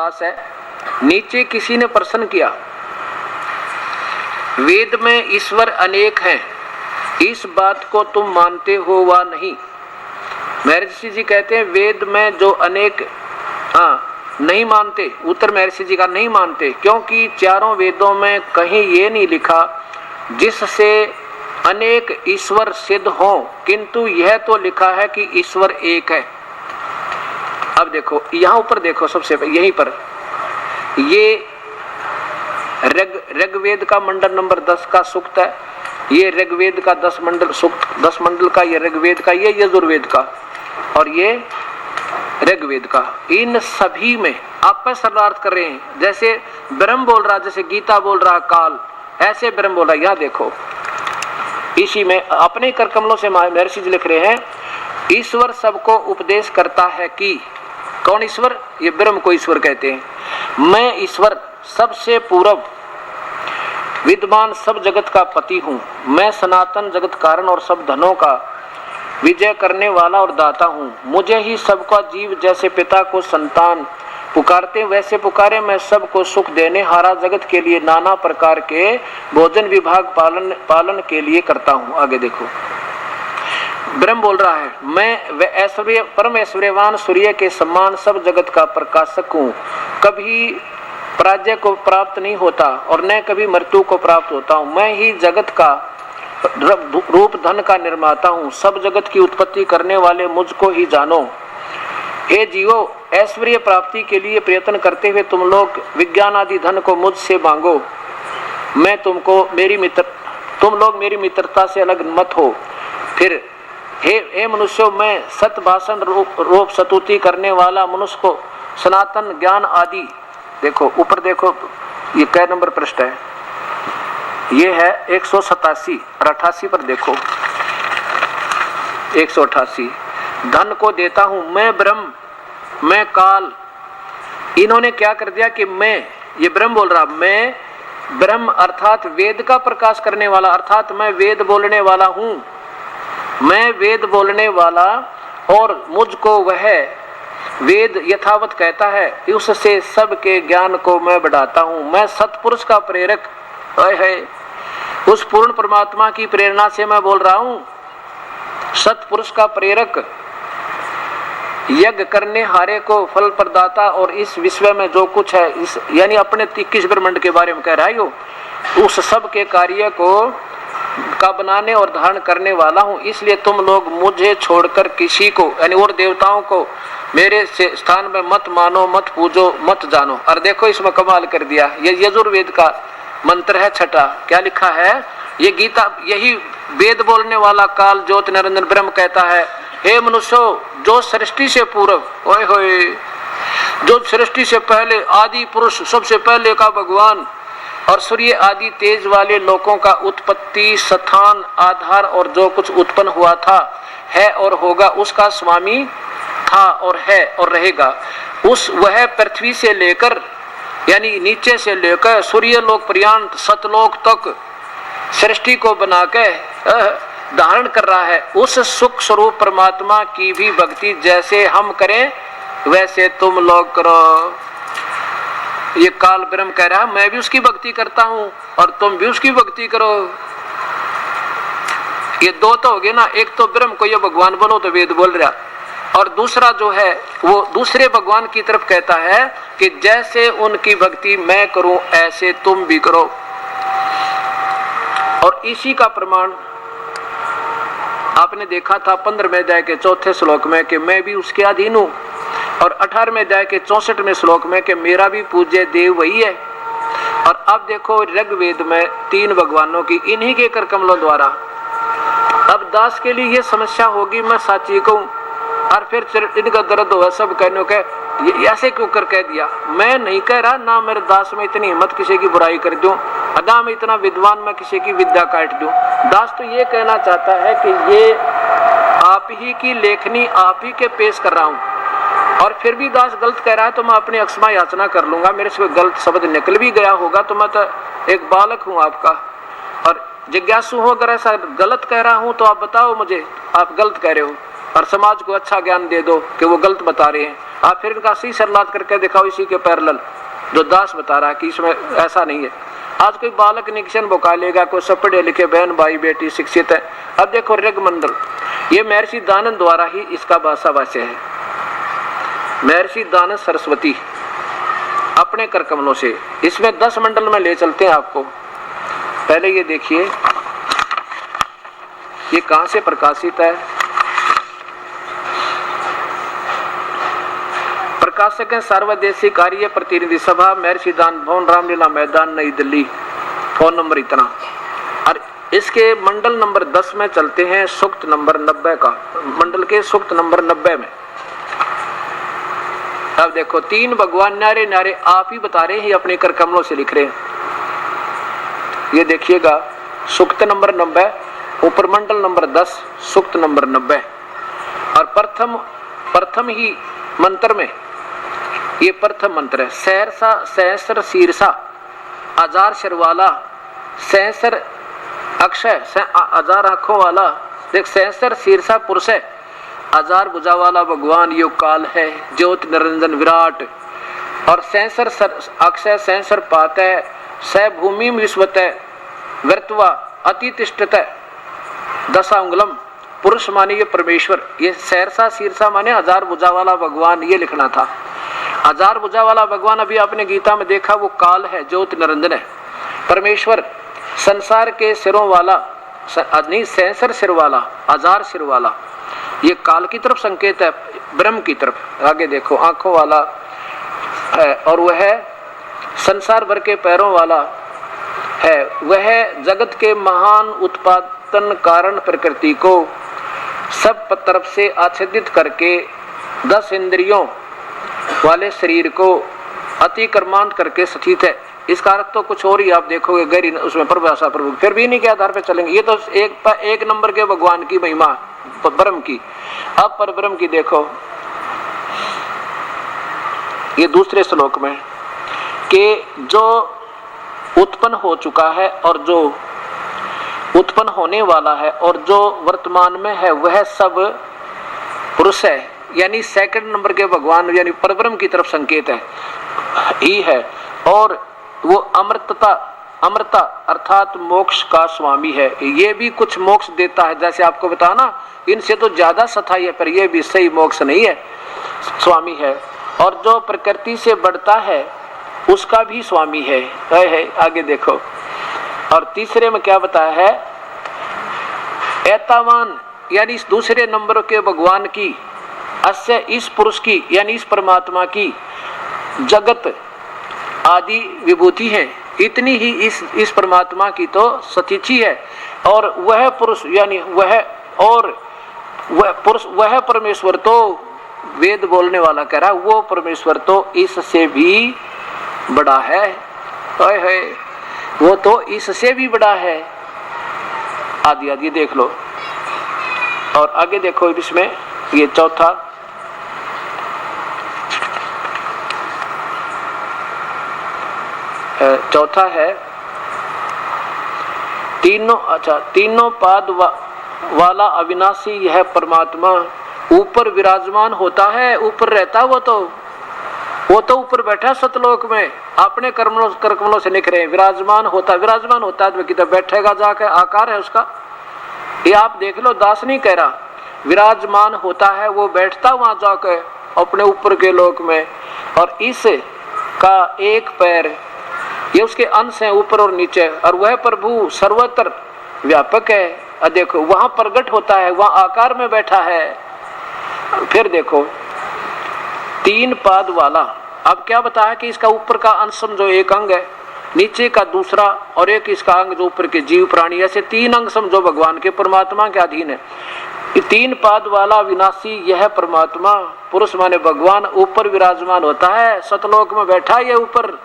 दास है। नीचे किसी ने प्रश्न किया, वेद में ईश्वर अनेक हैं, इस बात को तुम मानते हो वा नहीं? महर्षि जी कहते हैं वेद में जो अनेक नहीं मानते। उत्तर महर्षि जी का नहीं मानते, क्योंकि चारों वेदों में कहीं ये नहीं लिखा जिससे अनेक ईश्वर सिद्ध हो, किंतु यह तो लिखा है कि ईश्वर एक है। अब देखो यहाँ ऊपर देखो, सबसे यहीं पर ये ऋग्वेद का मंडल नंबर 10 का सूक्त है, ये ऋग्वेद का 10 मंडल सूक्त, 10 मंडल का ये ऋग्वेद का, ये यजुर्वेद का और ये ऋग्वेद का। इन सभी में आप पर शरारत कर रहे हैं। जैसे ब्रह्म बोल रहा, जैसे गीता बोल रहा काल, ऐसे ब्रह्म बोल रहा। यहाँ देखो इसी में अपने कर कमलों से महर्षि जी लिख रहे हैं, ईश्वर सबको उपदेश करता है कि कौन ईश्वर? ये ब्रह्म को ईश्वर कहते हैं। मैं ईश्वर सबसे पूर्व विद्वान सब जगत का पति हूँ। मैं सनातन जगत कारण और सब धनों का विजय करने वाला और दाता हूँ। मुझे ही सबका जीव जैसे पिता को संतान पुकारते वैसे पुकारे। मैं सबको सुख देने हारा जगत के लिए नाना प्रकार के भोजन विभाग पालन के लिए करता हूँ। आगे देखो ब्रह्म बोल रहा है, मैं वह ऐश्वर्य परम ऐश्वर्यवान सूर्य के समान सब जगत का प्रकाशक हूँ। कभी पराजय को प्राप्त नहीं होता और न कभी मृत्यु को प्राप्त होता हूँ। मैं ही जगत का रूप धन का निर्माता हूँ। सब जगत की उत्पत्ति करने वाले मुझको ही जानो। हे जीवो, ऐश्वर्य प्राप्ति के लिए प्रयत्न करते हुए तुम लोग विज्ञान आदि धन को मुझसे मांगो। मैं तुम लोग मेरी मित्रता से अलग मत हो। फिर हे मनुष्यों, मैं सत भाषण रूप स्तुति करने वाला मनुष्य को सनातन ज्ञान आदि, देखो ऊपर देखो ये कै नंबर पृष्ठ है, ये है 187 और 88 पर देखो 188, धन को देता हूं मैं ब्रह्म, मैं काल। इन्होंने क्या कर दिया कि मैं, ये ब्रह्म बोल रहा, मैं ब्रह्म अर्थात वेद का प्रकाश करने वाला, अर्थात मैं वेद बोलने वाला हूं। मैं वेद बोलने वाला और मुझको वह वेद यथावत कहता है, उससे सबके ज्ञान को मैं बढ़ाता हूं। मैं सतपुरुष का प्रेरक है, उस पूर्ण परमात्मा की प्रेरणा से मैं बोल रहा हूं। सतपुरुष का प्रेरक, यज्ञ करने हारे को फल प्रदाता और इस विश्व में जो कुछ है, इस यानी अपने 21 ब्रह्मांड के बारे में कह रहा है यो, उस सब के कार्य का बनाने और धारण करने वाला हूँ। इसलिए तुम लोग मुझे छोड़कर किसी को यानी और देवताओं को मेरे से स्थान में मत मानो, मत पूजो, मत जानो। और देखो इसमें कमाल कर दिया, ये यजुर्वेद का मंत्र है छठा। क्या लिखा है? ये गीता, यही वेद बोलने वाला काल ज्योत निरंजन ब्रह्म कहता है, हे मनुष्यों, जो सृष्टि से पूर्व, ओए होए, जो सृष्टि से पहले आदि पुरुष, सबसे पहले का भगवान और सूर्य आदि तेज वाले लोगों का उत्पत्ति स्थान आधार और जो कुछ उत्पन्न हुआ था, है और होगा, उसका स्वामी था और है और रहेगा। उस वह पृथ्वी से लेकर यानी नीचे से लेकर सूर्य लोक पर्यंत सतलोक तक सृष्टि को बना के धारण कर रहा है। उस सुख स्वरूप परमात्मा की भी भक्ति जैसे हम करें वैसे तुम लोग करो। ये काल ब्रह्म कह रहा है, मैं भी उसकी भक्ति करता हूं और तुम भी उसकी भक्ति करो। ये दो तो हो गए ना, एक तो ब्रह्म को ये भगवान बोलो तो वेद बोल रहा, और दूसरा जो है वो दूसरे भगवान की तरफ कहता है कि जैसे उनकी भक्ति मैं करूं ऐसे तुम भी करो। और इसी का प्रमाण आपने देखा था 15वें अध्याय के 4थे श्लोक में कि मैं भी उसके अधीन हूं, और 18वें अध्याय के 64वें श्लोक में कि मेरा भी पूज्य देव वही है। और अब देखो ऋग्वेद में 3 भगवानों की इन्हीं के कर कमलों द्वारा। अब दास के लिए ये समस्या होगी, मैं साची कहूं और फिर इनका दर्द हो सब कहने के ऐसे क्यों कर कह दिया। मैं नहीं कह रहा ना मेरे दास में इतनी हिम्मत किसी की बुराई कर दूं, ना मैं इतना विद्वान मैं किसी की विद्या काट दूं। दास तो ये कहना चाहता है कि ये आप ही की लेखनी आप ही के पेश कर रहा हूं, और फिर भी दास गलत कह रहा है तो मैं अपनी अक्षमा याचना कर लूंगा। मेरे से गलत शब्द निकल भी गया होगा तो मैं तो एक बालक हूं आपका, और जिज्ञासु हो अगर ऐसा गलत कह रहा हूं तो आप बताओ मुझे आप गलत कह रहे हो, और समाज को अच्छा ज्ञान दे दो कि वो गलत बता रहे हैं। आप फिर इनका सही सरलाद करके दिखाओ इसी के पैरेलल, जो दास बता रहा है कि इसमें ऐसा नहीं है। आज कोई बालक निक्शन बुका लेगा, कोई सब पढ़े लिखे बहन भाई बेटी शिक्षित है। अब देखो ऋग मंडल, ये महर्षि दानंद द्वारा ही इसका भाषावाच्य है। महर्षि दानंद सरस्वती अपने कर कमलों से, इसमें 10 मंडल में ले चलते हैं आपको। पहले ये देखिए ये कहां से प्रकाशित है। प्रकाशक है सर्वदेशी कार्य प्रतिनिधि सभा, महर्षि दान भवन, रामलीला मैदान, नई दिल्ली। फोन नंबर इतना। और इसके मंडल नंबर 10 में चलते हैं, सूक्त नंबर 90 का, मंडल के सूक्त नंबर 90 में। अब देखो 3 भगवान न्यारे न्यारे आप ही बता रहे हैं, अपने कर कमलों से लिख रहे हैं। ये देखिएगा सूक्त नंबर 90, ऊपर मंडल नंबर 10, सूक्त नंबर 90। और प्रथम ही मंत्र में, ये प्रथम मंत्र है, सहरसा सहस्र शीर्षा हजार शरवाला, सहस्र अक्षय 1000 आंखों वाला, देख सहस्र शीर्षा पुरुष है, 1000 भुजा वाला भगवान यो काल है, ज्योति निरंजन विराट। और सहस्र अक्षय सहस्र पात है, स भूमि विश्वत है, वर्तवा अतितिष्ठत दशांगुलम, पुरुष माने ये परमेश्वर। ये सहरसा शीर्षा माने 1000 भुजा वाला भगवान, ये लिखना था। 1000 भुजा वाला भगवान अभी आपने गीता में देखा, वो काल है, ज्योति निरंजन है, परमेश्वर। संसार के सिरों वाला, नहीं सहस्र सिर वाला, 1000 सिर वाला, ये काल की तरफ संकेत है, ब्रह्म की तरफ। आगे देखो आंखों वाला है, और वह संसार भर के पैरों वाला है, वह जगत के महान उत्पादन कारण प्रकृति को सब तरफ से आच्छादित करके 10 इंद्रियों वाले शरीर को अतिक्रमांत करके स्थित है। इसका अर्थ तो कुछ और ही आप देखोगे गहरी उसमें परिभाषा प्रभु, फिर भी इन्हीं के आधार पर चलेंगे। ये तो एक नंबर के भगवान की महिमा ब्रह्म की। अब पर ब्रह्म की देखो, ये दूसरे श्लोक में कि जो उत्पन्न हो चुका है और जो उत्पन्न होने वाला है और जो वर्तमान में है वह सब पुरुष है, यानी सेकंड नंबर के भगवान यानी परब्रह्म की तरफ संकेत है ही है। और वो अमृता अर्थात मोक्ष का स्वामी है, ये भी कुछ मोक्ष देता है। जैसे आपको बताना इनसे तो ज्यादा सथाई है, पर ये भी सही मोक्ष नहीं है, स्वामी है। और जो प्रकृति से बढ़ता है उसका भी स्वामी है। आगे देखो, और तीसरे में क्या बताया है, एतावान यानी इस दूसरे नंबर के भगवान की, अस्य इस पुरुष की यानी इस परमात्मा की जगत आदि विभूति है, इतनी ही इस परमात्मा की तो सतीची है। और वह पुरुष यानी वह परमेश्वर तो वेद बोलने वाला कह रहा है, वो परमेश्वर तो इससे भी बड़ा है। वो तो इससे भी बड़ा है। आदि आदि देख लो। और आगे देखो इसमें ये चौथा है तीनों पाद वाला अविनाशी यह परमात्मा ऊपर विराजमान होता है, ऊपर रहता है। वो तो ऊपर बैठा सतलोक में, अपने कर्मों से लिख रहे हैं विराजमान होता है तो किधर बैठेगा जाकर, आकार है उसका। ये आप देख लो, दास नहीं कह रहा, विराजमान होता है, वो बैठता वहां जाकर अपने ऊपर के लोक में। और इस का एक पैर ये उसके अंश है ऊपर और नीचे, और वह प्रभु सर्वत्र व्यापक है। देखो वहां प्रकट होता है, वहां आकार में बैठा है। फिर देखो 3 पाद वाला, अब क्या बताया कि इसका ऊपर का अंश समझो एक अंग है, नीचे का दूसरा, और एक इसका अंग जो ऊपर के जीव प्राणी, ऐसे 3 अंग समझो भगवान के परमात्मा के अधीन है। 3 पाद वाला विनाशी यह परमात्मा पुरुष माने भगवान ऊपर विराजमान होता है, सतलोक में बैठा है ऊपर।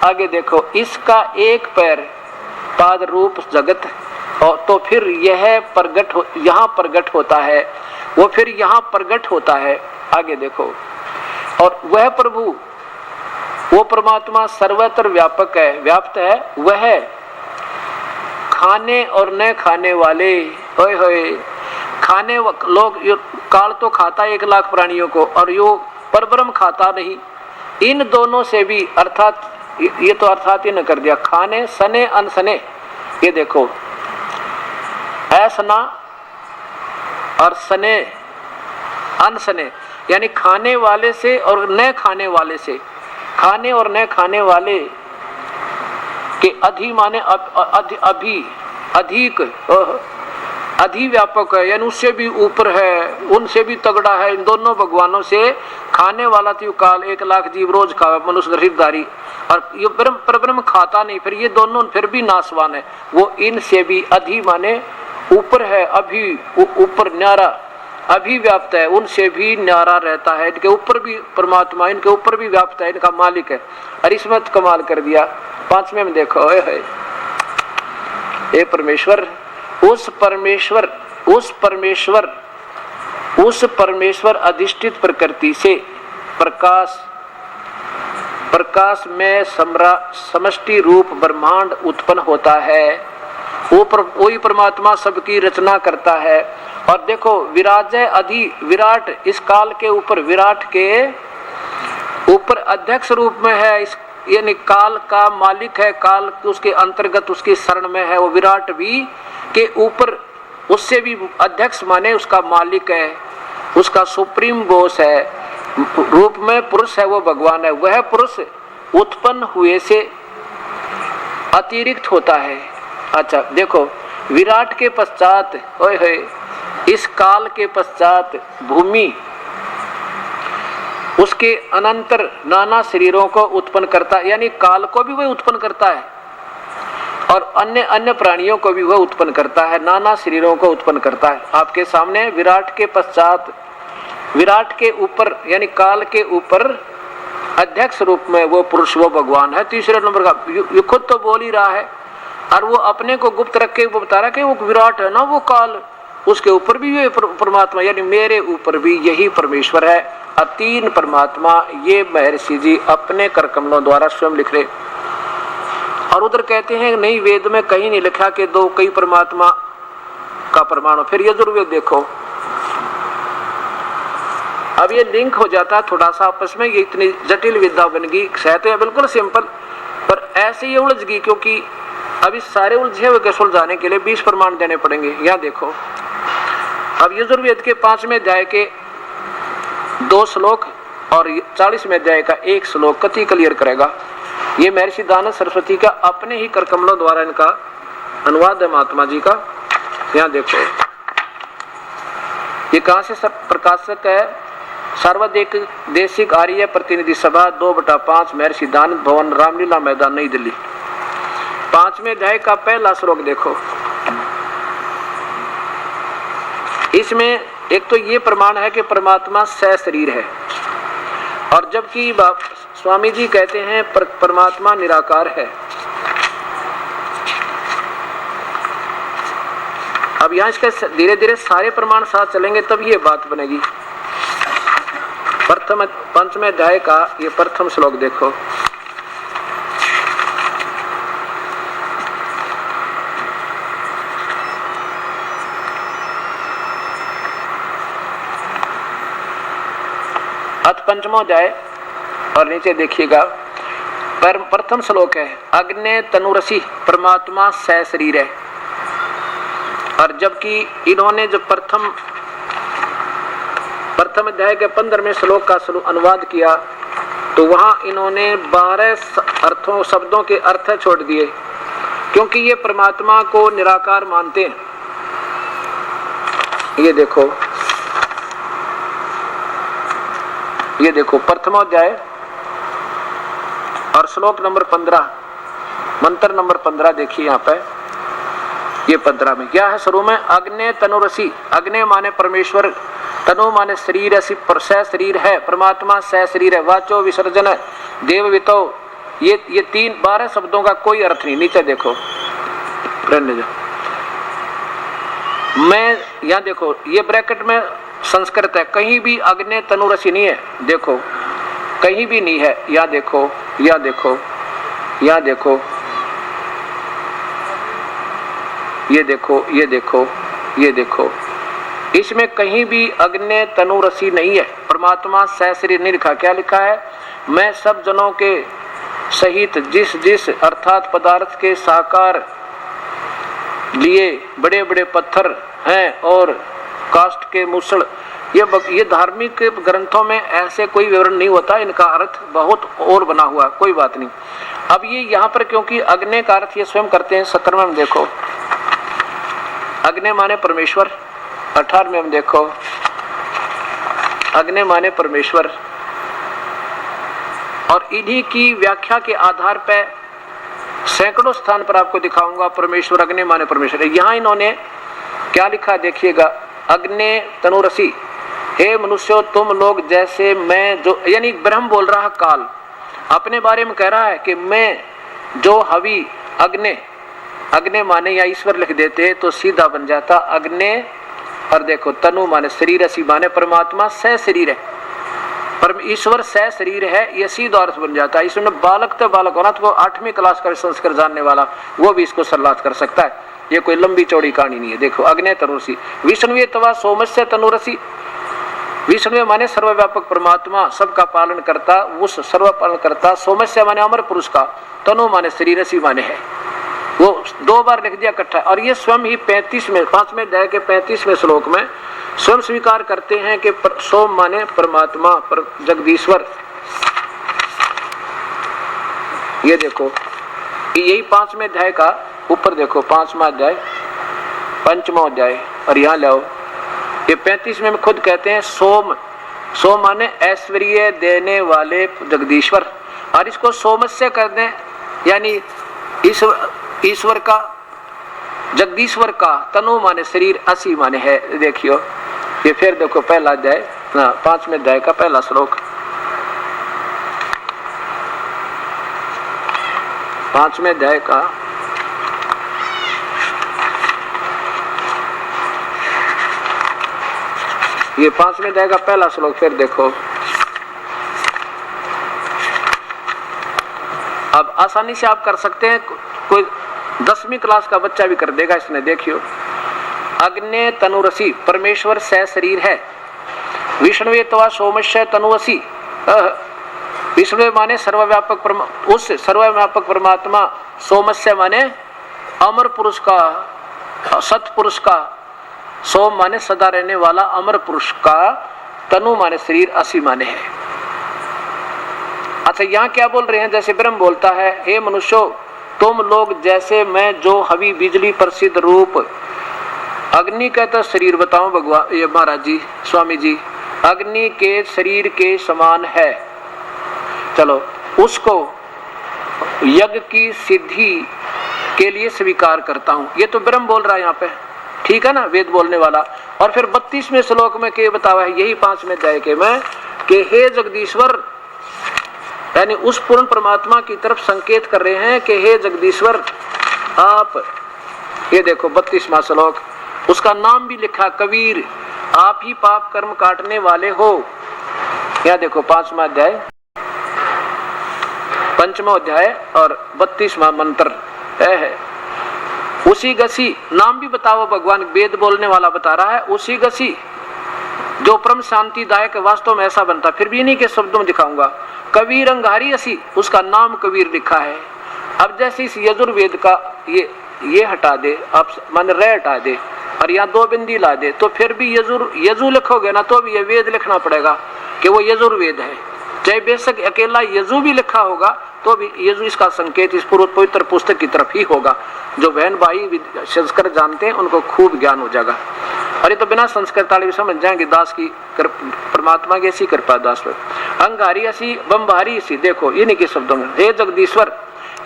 आगे देखो इसका एक पैर पाद रूप जगत, और तो फिर यह यहाँ प्रगट होता है, वो फिर यहाँ प्रगट होता है। आगे देखो, और वह प्रभु वो परमात्मा सर्वत्र व्यापक है, व्याप्त है। वह खाने और न खाने वाले, खाने लोग काल तो खाता है 1 लाख प्राणियों को, और यो परब्रह्म खाता नहीं। इन दोनों से भी, अर्थात ये तो अर्थात ही न कर दिया, खाने सने अनसने, ये देखो ऐसना और सने अनसने, यानी खाने वाले से और न खाने वाले से। खाने और न खाने वाले के अधि माने अभी, अधिक, अधिव्यापक है, यानी उससे भी ऊपर है, उनसे भी तगड़ा है। इन दोनों भगवानों से खाने वाला तो काल 1,00,000 जीव रोज खावे मनुष्य शरीरधारी, और ये परब्रह्म खाता नहीं, फिर ये दोनों फिर भी नासवान है। वो इनसे भी अधि माने ऊपर है, अभी ऊपर न्यारा, अभिव्याप्त है, उनसे भी न्यारा रहता है। इनके ऊपर भी परमात्मा, इनके ऊपर भी व्याप्त है, इनका मालिक है। और इसमें कमाल कर दिया 5वें में देखो, हे परमेश्वर, उस परमेश्वर अधिष्ठित प्रकृति से प्रकाश में समष्टि रूप ब्रह्मांड उत्पन्न होता है। वही परमात्मा सबकी रचना करता है। और देखो विराजय अधि, विराट इस काल के ऊपर, विराट के ऊपर अध्यक्ष रूप में है, इस यानी काल का मालिक है, काल उसके अंतर्गत उसकी शरण में है। वो विराट भी के ऊपर, उससे भी अध्यक्ष माने उसका मालिक है, उसका सुप्रीम बॉस है, रूप में पुरुष है, वो भगवान है। वह पुरुष उत्पन्न हुए से अतिरिक्त होता है। अच्छा देखो, विराट के पश्चात, इस काल के पश्चात भूमि उसके अनंतर नाना शरीरों को उत्पन्न करता है, यानी काल को भी वह उत्पन्न करता है और अन्य अन्य प्राणियों को भी वह उत्पन्न करता है, नाना शरीरों को उत्पन्न करता है। आपके सामने विराट के पश्चात, विराट के ऊपर यानी काल के ऊपर अध्यक्ष रूप में वो पुरुष, वो भगवान है। तीसरे नंबर का ये खुद तो बोल ही रहा है, और वो अपने को गुप्त रख के वो बता रहा है कि वो विराट है ना, वो काल, उसके ऊपर भी ये परमात्मा, यानी मेरे ऊपर भी यही परमेश्वर है। और 3 परमात्मा ये महर्षि जी अपने कर कमलों द्वारा स्वयं लिख रहे। और उधर कहते हैं नहीं, वेद में कहीं नहीं लिखा कि 2 कई परमात्मा का प्रमाण हो। फिर यजुर्वेद देखो, अब ये लिंक हो जाता है थोड़ा सा आपस में, ये इतनी जटिल विद्या बन गई। कहते हैं बिल्कुल सिंपल, पर ऐसे ये उलझ गई, क्योंकि अभी सारे उलझे हुए सुलझाने के लिए 20 प्रमाण देने पड़ेंगे। यहाँ देखो, अब यजुर्वेद के 5वें अध्याय के 2 श्लोक और 40वें अध्याय का 1 श्लोक कति क्लियर करेगा। ये महर्षि दानव सरस्वती का अपने ही कर कमलों द्वारा इनका अनुवाद है महात्मा जी का। यहाँ देखो, ये कहाँ से प्रकाशक है? सार्वदेशिक आर्य प्रतिनिधि सभा 2/5 महर्षि दानव भवन, रामलीला मैदान, नई दिल्ली। 5वें अध्याय का पहला श्लोक देखो। इसमें एक तो ये प्रमाण है कि परमात्मा सशरीर है, और जबकि स्वामी जी कहते हैं परमात्मा निराकार है। अब यहाँ इसके धीरे धीरे सारे प्रमाण साथ चलेंगे तब ये बात बनेगी। 5वें अध्याय का ये प्रथम श्लोक देखो। पंचमो अध्याय और नीचे देखिएगा, प्रथम श्लोक है, अग्नि तनुरसी परमात्मा सशरीर है। और जबकि इन्होंने जो प्रथम अध्याय के 15वें श्लोक का अनुवाद किया, तो वहां इन्होंने 12 अर्थों शब्दों के अर्थ छोड़ दिए, क्योंकि ये परमात्मा को निराकार मानते हैं। ये देखो प्रथमोध्याय और श्लोक नंबर 15, मंत्र नंबर 15 देखिए यहाँ पे। ये 15 में क्या है? शुरू में अग्नि तनुरसी, अग्नि माने परमेश्वर, तनु माने शरीर, शरीर है, परमात्मा सशरीर है, वाचो विसर्जन है, देववितो, ये 12 शब्दों का कोई अर्थ नहीं। नीचे देखो, मैं यहाँ देखो, ये ब्रैकेट में संस्कृत है, कहीं भी अग्नि तनुरसी नहीं है, देखो कहीं भी नहीं है। यहाँ देखो, यहाँ देखो, यहाँ देखो, ये देखो, ये देखो, ये देखो, इसमें कहीं भी अग्नि तनु रसी नहीं है। परमात्मा सहशरीर नहीं लिखा। क्या लिखा है? मैं सब जनों के सहित जिस जिस अर्थात पदार्थ के साकार लिए बड़े बड़े पत्थर हैं और काष्ठ के मूसल, ये धार्मिक ग्रंथों में ऐसे कोई विवरण नहीं होता, इनका अर्थ बहुत और बना हुआ, कोई बात नहीं। अब ये यहाँ पर क्योंकि अग्नि का अर्थ ये स्वयं करते हैं। 17वें में देखो, अग्नि माने परमेश्वर। 18वें में देखो, अग्नि माने परमेश्वर। और इन्हीं की व्याख्या के आधार पर सैकड़ों स्थान पर आपको दिखाऊंगा परमेश्वर अग्नि माने परमेश्वर। यहाँ इन्होंने क्या लिखा देखिएगा, अग्नि तनुरसी, हे मनुष्यों तुम लोग जैसे मैं जो, यानी ब्रह्म बोल रहा काल अपने बारे में कह रहा है कि मैं जो हवि अग्नि, अग्नि माने या ईश्वर लिख देते तो सीधा बन जाता अग्नि। और देखो तनु माने शरीर, असी माने परमात्मा सह शरीर है, पर ईश्वर सह शरीर है, ये सीधा अर्थ बन जाता है। इसमें बालक तो बालक होना, तो 8वीं क्लास का संस्कृत जानने वाला वो भी इसको सलाहत कर सकता है। ये कोई लंबी चौड़ी कहानी नहीं है। देखो अग्नि तनुरसी, विष्णुवे तवा सोमस्य तनुरसी। विष्णु माने सर्वव्यापक परमात्मा, सबका पालन करता, उस सर्व पालन करता। सोमस्य माने अमर पुरुष का, तनु माने शरीर, असी माने है। वो 2 बार लिख दिया इकट्ठा। और ये स्वयं ही 5वें अध्याय के 35वें श्लोक में स्वयं स्वीकार करते हैं कि सोम माने परमात्मा, पर जगदीश्वर। ये देखो यही 5वें अध्याय का ऊपर देखो, 5वां अध्याय 5वां अध्याय, और यहाँ लाओ ये 35वें में खुद कहते हैं सोम, सोम माने ऐश्वर्य देने वाले जगदीश्वर। और इसको सोमस्य कर दें, यानी ईश्वर का, जगदीश्वर का। तनु माने शरीर, असी माने है। देखियो ये फिर देखो पहला अध्याय, 5वें अध्याय का पहला श्लोक, 5वें अध्याय का ये 5वें अध्याय का पहला श्लोक फिर देखो। अब आसानी से आप कर सकते हैं, कोई 10वीं क्लास का बच्चा भी कर देगा इसने। देखियो अग्नि तनुरसी, परमेश्वर सह शरीर है। विष्णुवे तवा सोमस्य तनुवसी, विष्णु माने सर्वव्यापक उस सर्वव्यापक परमात्मा। सोमस्य माने अमर पुरुष का, सतपुरुष का। सोम माने सदा रहने वाला अमर पुरुष का। तनु माने शरीर, असी माने है। अच्छा यहाँ क्या बोल रहे हैं? जैसे ब्रह्म बोलता है, हे मनुष्यों तुम लोग जैसे मैं जो हवि बिजली प्रसिद्ध रूप अग्नि का तो शरीर बताऊं भगवान, ये महाराज जी, स्वामी जी, अग्नि के शरीर के समान है। चलो उसको यज्ञ की सिद्धि के लिए स्वीकार करता हूं। ये तो ब्रह्म बोल रहा है यहाँ पे, ठीक है ना, वेद बोलने वाला। और फिर 32वें श्लोक में क्या बतावा है, यही 5वें अध्याय के में, कि हे जगदीश्वर, यानी उस पूर्ण परमात्मा की तरफ संकेत कर रहे हैं कि हे जगदीश्वर आप, ये देखो 32वां श्लोक, उसका नाम भी लिखा कबीर, आप ही पाप कर्म काटने वाले हो। यहाँ देखो 5वां अध्याय, 5वां अध्याय और 32वां मंत्र है। उसी गसी, नाम भी बताओ भगवान, वेद बोलने वाला बता रहा है, उसी गसी जो परम शांतिदायक, वास्तव में ऐसा बनता। फिर भी इन्हीं के शब्दों में दिखाऊंगा। कबीर अंगारी असी, उसका नाम कबीर लिखा है। अब जैसे इस यजुर्वेद का ये हटा दे, आप मान रे हटा दे और यहाँ 2 बिंदी ला दे, तो फिर भी यजु लिखोगे ना तो भी ये वेद लिखना पड़ेगा कि वो यजुर्वेद है। चाहे बेशक अकेला यजु भी लिखा होगा तो भी यजु इसका संकेत इस पवित्र पुस्तक की तरफ ही होगा। जो बहन भाई संस्कृत जानते हैं उनको खूब ज्ञान हो जाएगा। अरे तो बिना संस्कृत वाले भी समझ जाएंगे दास की परमात्मा की ऐसी कृपा। दास अंगारी असी बम्बारी असी, देखो इन्हीं के शब्दों में, हे जगदीश्वर,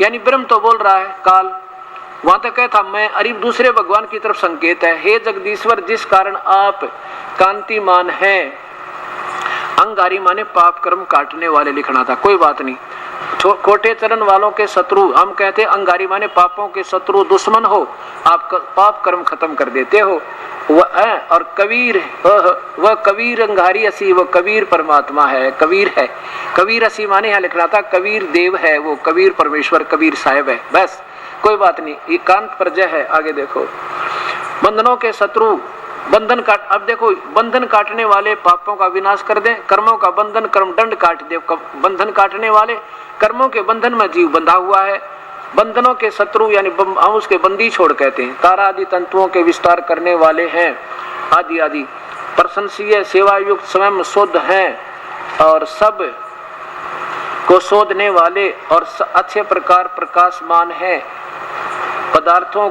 यानी ब्रह्म तो बोल रहा है काल, वहां तक कहता मैं, अरे दूसरे भगवान की तरफ संकेत है, हे जगदीश्वर जिस कारण आप कांतिमान हैं। अंगारी माने पाप कर्म काटने वाले लिखना था, कोई बात नहीं। खोटे चरण वालों के शत्रु, हम कहते हैं अंगारी माने पापों के शत्रु, दुश्मन हो, आप पाप कर्म खत्म कर देते हो। वह और कबीर, वह कबीर अंगारी असी, वह कबीर परमात्मा है, कबीर है। कबीर असी माने यहाँ लिखना था कबीर देव है, वो कबीर परमेश्वर, कबीर साहेब है, बस कोई बात नहीं। एकांत प्रजय है। आगे देखो, बंधनों के शत्रु बंधन काट, अब देखो बंधन काटने वाले पापों का विनाश कर दे, कर्मों का बंधन कर्म दंड काट दे। बंधन काटने वाले कर्मों के बंधन में जीव बंधा हुआ है, बंधनों के शत्रु यानी हम उसके बंदी छोड़ कहते हैं। तारा आदि तंतुओं के विस्तार करने वाले हैं आदि आदि। प्रशंसीय सेवा युक्त स्वयं शुद्ध हैं और सब को शोधने वाले और अच्छे प्रकार प्रकाशमान है। पदार्थों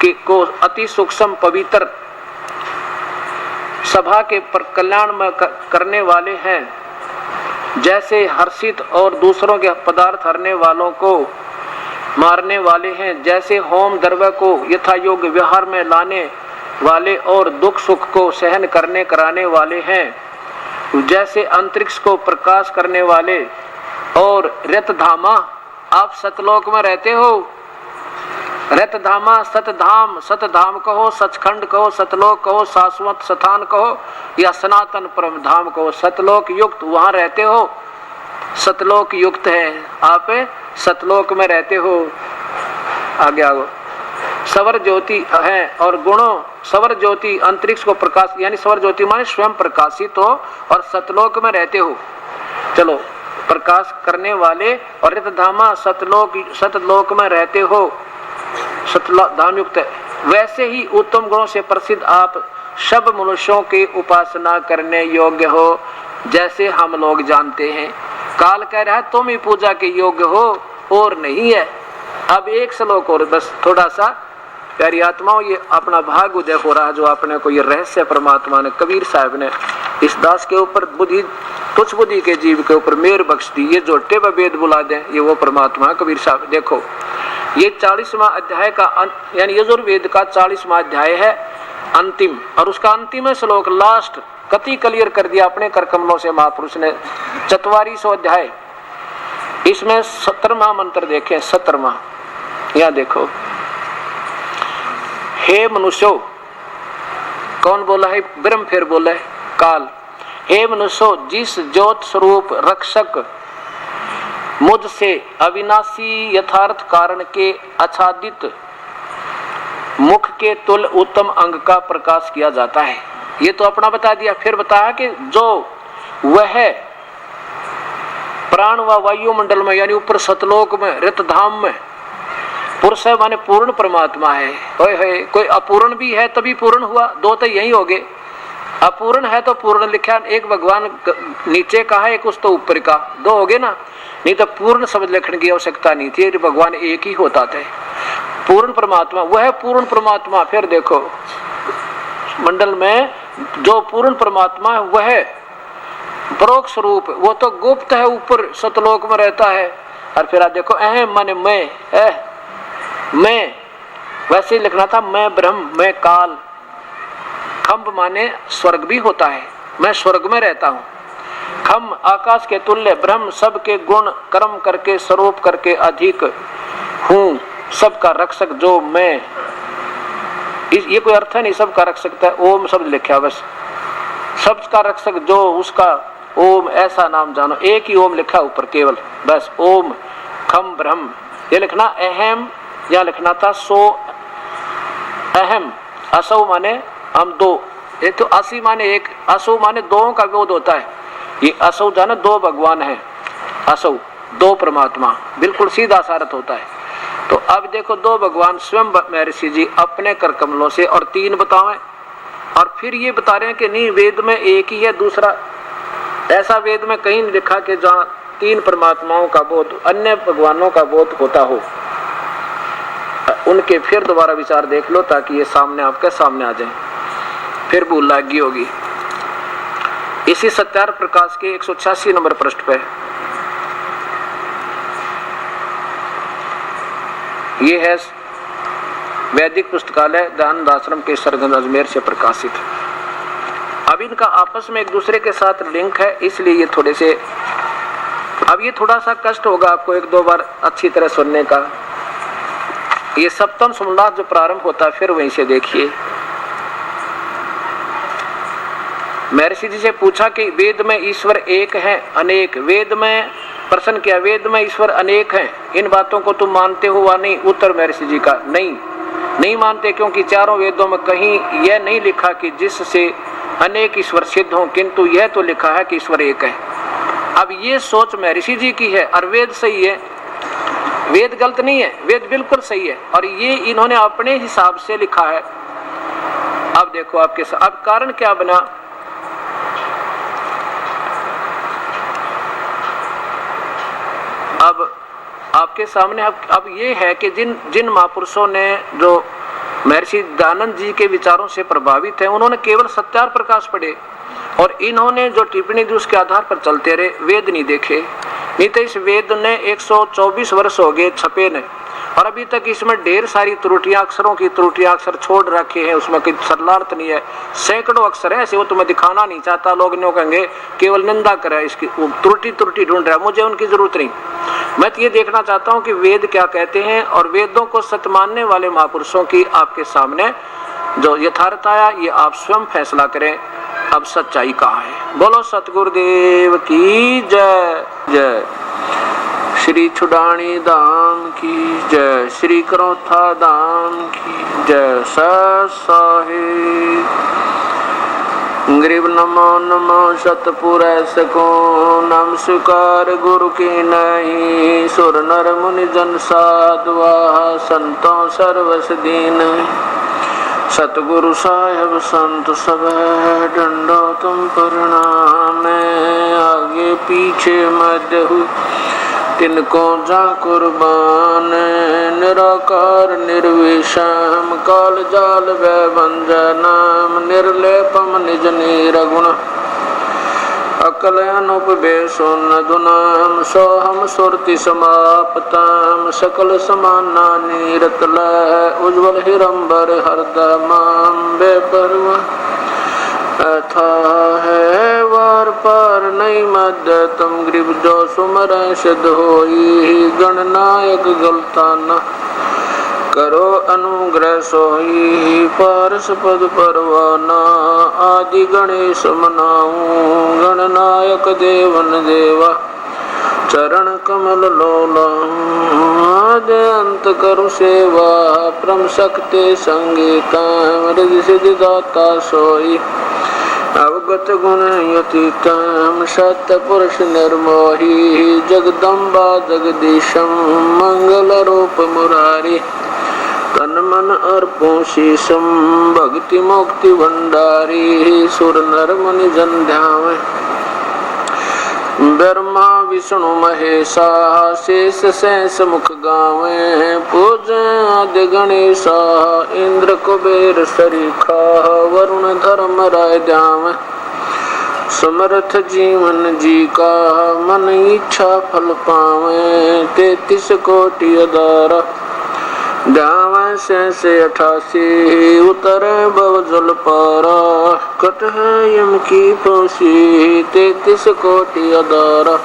के को अति सूक्ष्म पवित्र सभा के कल्याण में करने वाले हैं। जैसे हर्षित और दूसरों के पदार्थ हरने वालों को मारने वाले हैं, जैसे होम द्रव्य को यथा योग्य व्यवहार में लाने वाले और दुख सुख को सहन करने कराने वाले हैं। जैसे अंतरिक्ष को प्रकाश करने वाले और रतधामा, आप सतलोक में रहते हो, रतधामा सतधाम, सतधाम कहो, सचखंड कहो, सतलोक कहो, शाश्वत स्थान कहो या सनातन परम धाम कहो, सतलोक युक्त वहां रहते हो, सतलोक युक्त है, आप सतलोक में रहते हो। आगे आगो सवर ज्योति है और गुणों, सवर ज्योति अंतरिक्ष को प्रकाश यानी सवर ज्योति माने स्वयं प्रकाशित हो और सतलोक में रहते हो। चलो प्रकाश करने वाले और रतधामा सतलोक में रहते हो, सतधाम युक्त है। वैसे ही उत्तम गुणों से प्रसिद्ध आप सब मनुष्यों की उपासना करने योग्य हो, जैसे हम लोग जानते हैं। काल कह रहा है तुम ही पूजा के योग्य हो और नहीं है। अब एक श्लोक और बस, थोड़ा सा प्यारी आत्माओं, ये अपना भाग उदय हो रहा जो अपने को ये रहस्य परमात्मा ने, कबीर साहब ने इस दास के ऊपर बुद्धि, तुच्छ बुद्धि के जीव के ऊपर मेहर बख्श दी। ये जोटे व वेद बुला दे, ये वो परमात्मा कबीर साहब। देखो ये 40वां अध्याय का यानी यजुर्वेद का 40वां अध्याय है अंतिम, और उसका अंतिम श्लोक लास्ट कति क्लियर कर दिया अपने कर कमलों से महापुरुष ने। 44वां अध्याय, इसमें 17वां मंत्र देखें, 17वां, यहाँ देखो। हे मनुष्यो, कौन बोला है? ब्रह्म फिर बोला है काल। हे मनुष्यो, जिस ज्योत स्वरूप रक्षक मुझसे अविनाशी यथार्थ कारण के आच्छादित मुख के तुल्य उत्तम अंग का प्रकाश किया जाता है। ये तो अपना बता दिया, फिर बताया कि जो वह प्राण व वायुमंडल में यानी ऊपर सतलोक में रतधाम में पुरुष है माने पूर्ण परमात्मा है। होए कोई अपूर्ण भी है तभी पूर्ण हुआ, दो तो यही हो गए। अपूर्ण है तो पूर्ण लिखा, एक भगवान नीचे का है एक उस तो ऊपर का, दो हो गए ना। नहीं तो पूर्ण शब्द लिखने की आवश्यकता नहीं थी, भगवान एक ही होता था। पूर्ण परमात्मा वह पूर्ण परमात्मा। फिर देखो मंडल में जो पूर्ण परमात्मा है वह परोक्ष रूप, वो तो गुप्त है, ऊपर सतलोक में रहता है। और फिर आप देखो अहम माने मैं वैसे ही लिखना था, मैं ब्रह्म, मैं काल। खम्भ माने स्वर्ग भी होता है, मैं स्वर्ग में रहता हूँ। खम आकाश के तुल्य, ब्रह्म सबके गुण कर्म करके स्वरूप करके अधिक हूँ, सबका रक्षक जो मैं। ये कोई अर्थ नहीं, सबका रख सकता है, ओम शब्द लिखा बस। सबका रक्षक जो उसका ओम, ऐसा नाम जानो। एक ही ओम लिखा ऊपर केवल, बस ओम खम ब्रह्म। ये लिखना अहम, या लिखना था सो अहम। असौ माने हम दो, एक तो असी माने एक, असौ माने दो का बोध होता है। ये असौ जाना दो भगवान है, असौ दो परमात्मा, बिल्कुल सीधा सारथ होता है। तो अब देखो दो भगवान स्वयं महर्षि जी अपने कर कमलों से, और तीन बतावें, और फिर ये बता रहे हैं कि नहीं वेद में एक ही है, दूसरा ऐसा वेद में कहीं नहीं लिखा कि जहाँ तीन परमात्माओं का बोध, अन्य भगवानों का बोध होता हो। उनके फिर दोबारा विचार देख लो ताकि ये सामने आपके सामने आ जाए, फिर भूल लागी होगी। इसी सत्यार प्रकाश के 186 नंबर पृष्ठ पे ये है वैदिक पुस्तकालय दयानंद आश्रम के सरगंज अजमेर से प्रकाशित। अब इनका आपस में एक दूसरे के साथ लिंक है, इसलिए ये थोड़े से, अब ये थोड़ा सा कष्ट होगा आपको एक दो बार अच्छी तरह सुनने का। ये सप्तम सोमनाथ जो प्रारंभ होता है फिर वहीं से देखिए। महर्षि जी से पूछा कि वेद में ईश्वर एक है अनेक, वेद में प्रश्न किया वेद में ईश्वर अनेक हैं, इन बातों को तुम मानते हो वा नहीं? उत्तर महर्षि जी का नहीं, नहीं मानते, क्योंकि चारों वेदों में कहीं यह नहीं लिखा कि जिससे अनेक ईश्वर सिद्ध हों, किंतु यह तो लिखा है कि ईश्वर एक है। अब ये सोच महर्षि जी की है और वेद सही है, वेद गलत नहीं है, वेद बिल्कुल सही है, और ये इन्होंने अपने हिसाब से लिखा है। अब देखो आपके अब कारण क्या बना, अब आपके सामने अब ये है कि जिन महापुरुषों ने जो महर्षि दयानंद जी के विचारों से प्रभावित हैं, उन्होंने केवल सत्यार प्रकाश पढ़े और इन्होंने जो टिप्पणी दी उसके आधार पर चलते रहे, वेद नहीं देखे। नहीं तो इस वेद ने 124 वर्ष हो गए छपे ने, और अभी तक इसमें ढेर सारी त्रुटियां, अक्षरों की त्रुटियां अक्षर छोड़ रखे हैं, उसमें कोई सरलार्थ नहीं है। सैकड़ों अक्षर है ऐसे, वो तुम्हें दिखाना नहीं चाहता, लोग न्यों कहेंगे केवल निंदा करे इसकी, त्रुटि ढूंढ रहा है, मुझे उनकी जरूरत नहीं। मैं तो ये देखना चाहता हूँ कि वेद क्या कहते हैं, और वेदों को सत्य मानने वाले महापुरुषों की आपके सामने जो यथार्थ आया ये आप स्वयं फैसला करें, अब सच्चाई कहाँ है। बोलो सतगुरुदेव की जय जय। श्री छुडानी धाम की जय, श्री करौथा धाम की जय। साहेब गरीब नमो नमो सतपुर सको, नाम स्वीकार गुरु की नहीं, सुर नर मुनि जन साधुआ, संतों सर्वस दीन। सतगुरु साहेब संत सब डंडो तुम प्रणाम, आगे पीछे मध्य हु तिनको जा कुर्बान। निराकार निर्विषम काल जाल वै वंजनाम, निर्लेपम निज निरगुण अकल अनुपवेशो नदुनाम। सोहम सुरति समापताम, सकल समाना नीरतल उज्ज्वल हिरंबर हरदमाम। बेपरवा अथा है वार पार नहीं मध्य, तुम ग्रीब जो सुमर सिद्ध होई। गणनायक गलता न करो अनुग्रह सोई, पारस पद परवाना आदि गणेश मनाऊं। गणनायक देवन देवा चरण कमल लोला, आदि अंत करु सेवा। परम शक्ति संगीता मृद सिद्धि दाता सोई, अवगत गुण यतीतम सत्य पुरुष निर्मोही। जगदम्बा जगदीशम मंगल रूप मुरारी, तन मन अर्पों शीशम भक्ति मुक्ति भंडारी। सुर नर मुनि जन ध्यान, ब्रह्मा विष्णु महेशा शेष शेष मुख गावे। पूजै आदि गणेशा इंद्र कुबेर सरीखा, वरुण धर्म राय ध्यान। समर्थ जीवन जी का मन इच्छा फल पावे। 33 कोटि अदारा ध्यान से 88 उतरे भव जल पारा। कट है यम की फौसी 33 कोटि अदारा,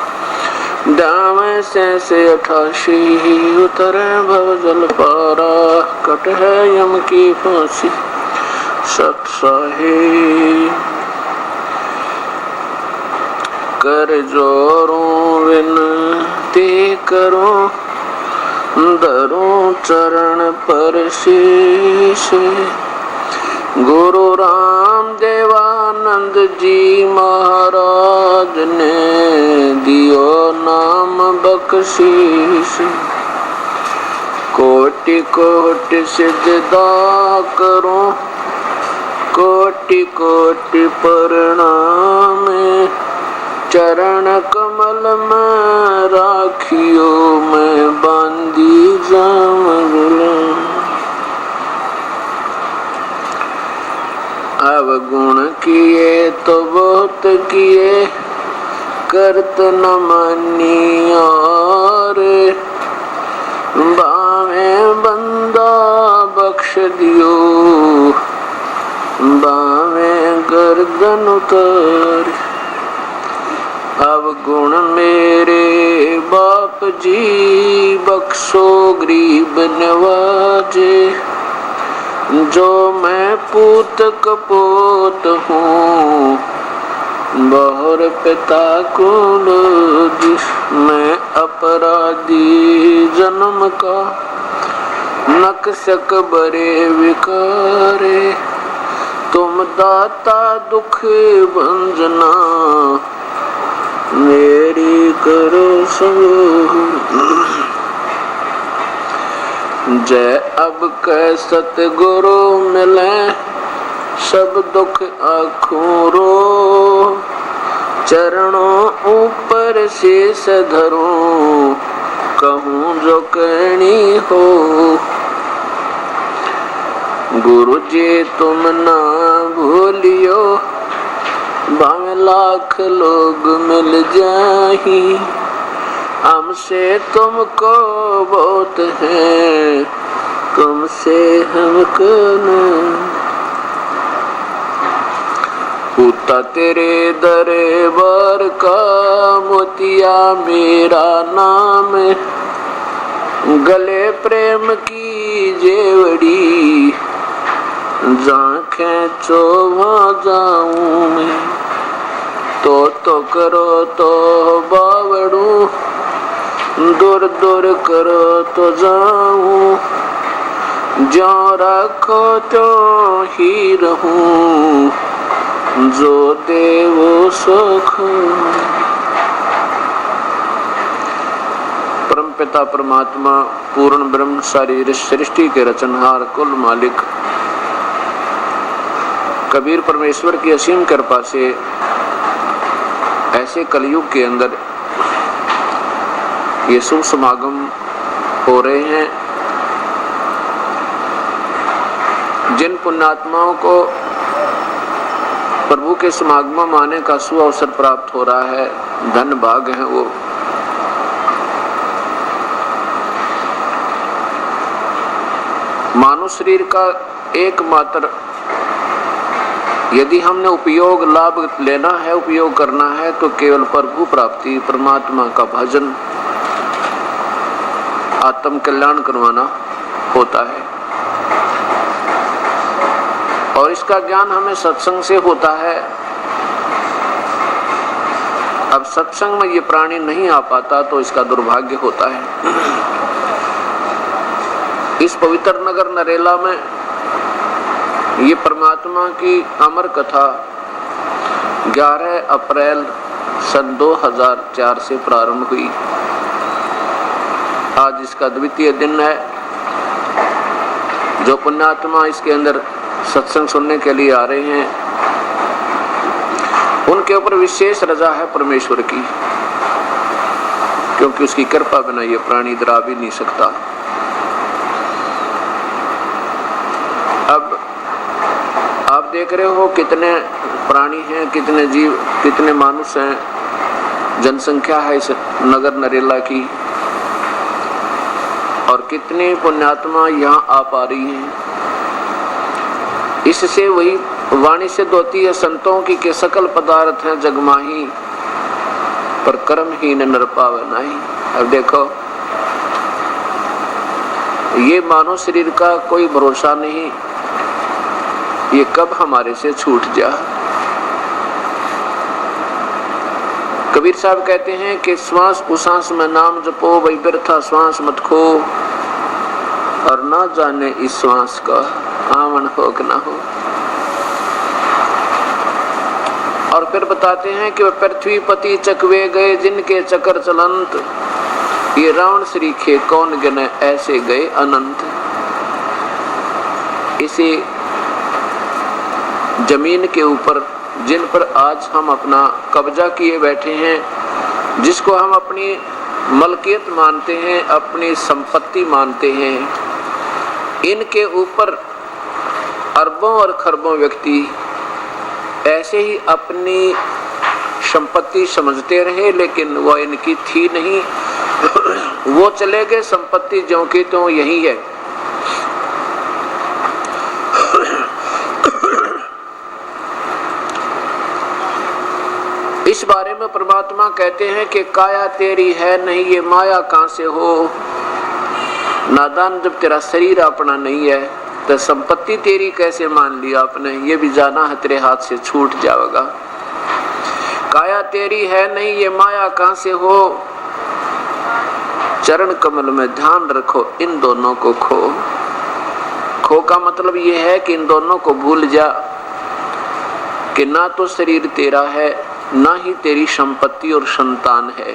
ध्यान से 88 उतरे भव जल पारा। कट है यम की फौसी सत साहे। कर जोरों विनती करो, धरो चरण पर शीश। गुरु राम देवानंद जी महाराज ने दियो नाम बख्शीश। कोटि कोटि सिजदा करो, कोटि कोटि प्रणाम। चरण कमल में राखियो, मैं बांधी जाम गुलाम। अवगुण किए तो बहुत किए, करत न मानिया रे। बावे बंदा बख्श दियो, बावे गर्दन उतार। अवगुण मेरे बाप जी बख्शो गरीब नवाजे। जो मैं पूत कपोत हूँ, बहुर पिता को लोज। मैं अपराधी जन्म का, नक्शक बरे विकारे, तुम दाता दुख भंजना, मेरी करो संग। जय अब कै सतगुरु मिले, सब दुख आँखों रो, चरणों ऊपर शीश धरूं, कहूँ जो कहनी हो। गुरु जी तुम ना भूलियो, भावे लाख लोग मिल जाही, हमसे तुमको बहुत है, तुमसे हमको न। पूता तेरे दरबार का मोतिया मेरा नाम, गले प्रेम की जेवड़ी, जहाँ खेचो वहाँ जाऊं मैं। तो करो तो बावड़ू, दूर दूर करो तो जाऊं, जो रखो तो ही रहूं, जो दे वो सुख। परम पिता परमात्मा पूर्ण ब्रह्म सारी सृष्टि के रचनहार कुल मालिक कबीर परमेश्वर की असीम कृपा से ऐसे कलयुग के अंदर ये शुभ समागम हो रहे हैं। जिन पुण्यात्माओं को प्रभु के समागम आने का सुअवसर प्राप्त हो रहा है, धन भाग है वो। मानव शरीर का एकमात्र यदि हमने उपयोग लाभ लेना है, उपयोग करना है, तो केवल प्रभु प्राप्ति, परमात्मा का भजन, आत्म कल्याण करवाना होता है। और इसका ज्ञान हमें सत्संग से होता है। अब सत्संग में ये प्राणी नहीं आ पाता तो इसका दुर्भाग्य होता है। इस पवित्र नगर नरेला में ये परमात्मा की अमर कथा 11 अप्रैल सन 2004 से प्रारंभ हुई। आज इसका द्वितीय दिन है। जो पुण्यात्मा इसके अंदर सत्संग सुनने के लिए आ रहे हैं, उनके ऊपर विशेष रजा है परमेश्वर की, क्योंकि उसकी कृपा बिना ये प्राणी इधर आ भी नहीं सकता। अब आप देख रहे हो कितने प्राणी हैं, कितने जीव, कितने मानुष हैं, जनसंख्या है इस नगर नरेला की, और कितनी पुण्यात्मा यहाँ आ पा रही हैं। इससे वही वाणी सिद्ध होती है संतों की के सकल पदार्थ हैं जगमाही, पर कर्महीन नर पावे नाही। अब देखो, ये मानव शरीर का कोई भरोसा नहीं, ये कब हमारे से छूट जा। कबीर साहब कहते हैं कि श्वास उसास में नाम जपो, वही व्यर्था श्वास मत खो, और ना जाने इस श्वास का आवन हो कि ना हो। और फिर बताते हैं कि वह पृथ्वी पति चकवे गए जिनके चक्कर चलंत, ये रावण श्रीखे कौन गिने ऐसे गए अनंत। इसी जमीन के ऊपर जिन पर आज हम अपना कब्जा किए बैठे हैं, जिसको हम अपनी मलकियत मानते हैं, अपनी संपत्ति मानते हैं, इनके ऊपर अरबों और खरबों व्यक्ति ऐसे ही अपनी संपत्ति समझते रहे, लेकिन वो इनकी थी नहीं। वो चले गए, संपत्ति ज्यों की त्यों यही है। इस बारे में परमात्मा कहते हैं कि काया तेरी है नहीं, ये माया कहां से हो। नादान, जब तेरा शरीर अपना नहीं है तो संपत्ति तेरी कैसे मान लिया आपने, ये भी जाना है तेरे हाथ से छूट जाएगा। काया तेरी है नहीं, ये माया कहां से हो। चरण कमल में ध्यान रखो, इन दोनों को खो। खो का मतलब ये है कि इन दोनों को भूल जा कि ना तो शरीर तेरा है, ना ही तेरी संपत्ति और संतान है।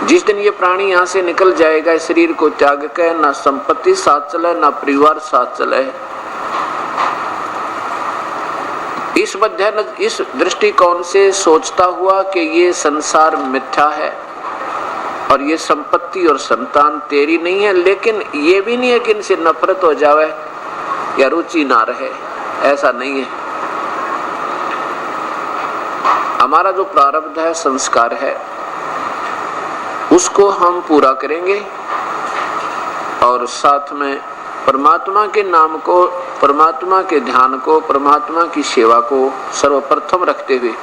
जिस दिन ये प्राणी यहाँ से निकल जाएगा शरीर को त्याग कर, ना संपत्ति साथ चले, ना परिवार साथ चले। इस दृष्टिकोण से सोचता हुआ कि ये संसार मिथ्या है और ये संपत्ति और संतान तेरी नहीं है, लेकिन ये भी नहीं है कि इनसे नफरत हो जावे या रुचि ना रहे, ऐसा नहीं है। हमारा जो प्रारब्ध है, संस्कार है, उसको हम पूरा करेंगे और साथ में परमात्मा के नाम को, परमात्मा के ध्यान को, परमात्मा की सेवा को सर्वप्रथम रखते हुए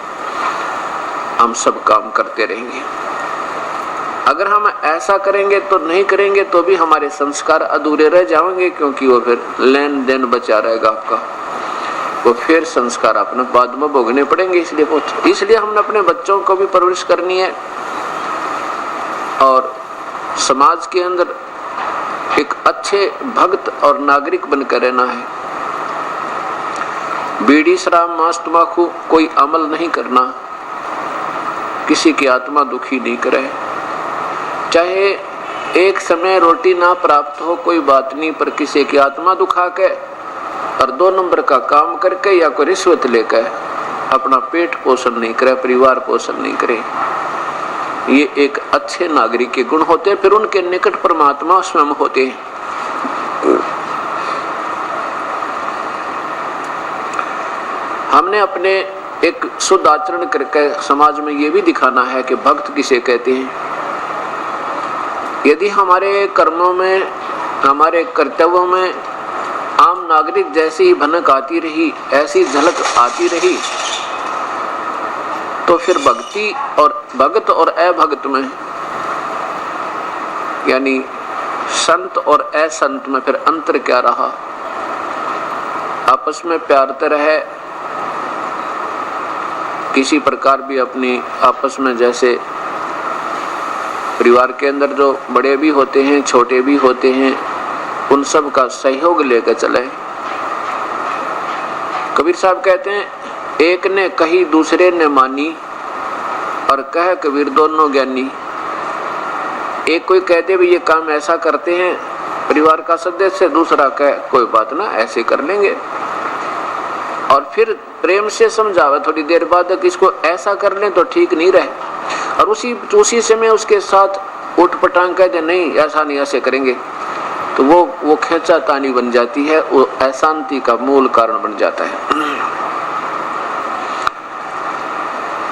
हम सब काम करते रहेंगे। अगर हम ऐसा करेंगे तो नहीं करेंगे तो भी हमारे संस्कार अधूरे रह जाएंगे, क्योंकि वो फिर लेन देन बचा रहेगा आपका, वो फिर संस्कार अपने बाद में भोगने पड़ेंगे। इसलिए हमने अपने बच्चों को भी परवरिश करनी है और समाज के अंदर एक अच्छे भक्त और नागरिक बनकर रहना है। बीड़ी शराब मांस तंबाकू कोई अमल नहीं करना, किसी की आत्मा दुखी नहीं करे। चाहे एक समय रोटी ना प्राप्त हो कोई बात नहीं, पर किसी की आत्मा दुखा के और 2 नंबर का काम करके या कोई रिश्वत लेकर अपना पेट पोषण नहीं करे, परिवार पोषण नहीं करे, ये एक अच्छे नागरिक के गुण होते हैं। फिर उनके निकट परमात्मा स्वयं होते हैं। हमने अपने एक शुद्ध आचरण करके समाज में ये भी दिखाना है कि भक्त किसे कहते हैं। यदि हमारे कर्मों में, हमारे कर्तव्यों में आम नागरिक जैसी ही भनक आती रही, ऐसी झलक आती रही, तो फिर भक्ति और भगत और अभगत में, यानी संत और असंत में फिर अंतर क्या रहा। आपस में प्यार तो रहे, किसी प्रकार भी अपनी आपस में, जैसे परिवार के अंदर जो बड़े भी होते हैं छोटे भी होते हैं, उन सब का सहयोग लेकर चले। कबीर साहब कहते हैं, एक ने कही दूसरे ने मानी और कह कबीर दोनों ज्ञानी। एक कोई कहते भी ये काम ऐसा करते हैं परिवार का सदस्य, दूसरा कहे कोई बात ना ऐसे कर लेंगे, और फिर प्रेम से समझावे थोड़ी देर बाद कि इसको ऐसा कर लें तो ठीक नहीं रहे, और उसी समय उसके साथ उठ पटांग कह दे नहीं ऐसा नहीं ऐसे करेंगे, तो वो खींचातानी बन जाती है, वो अशांति का मूल कारण बन जाता है।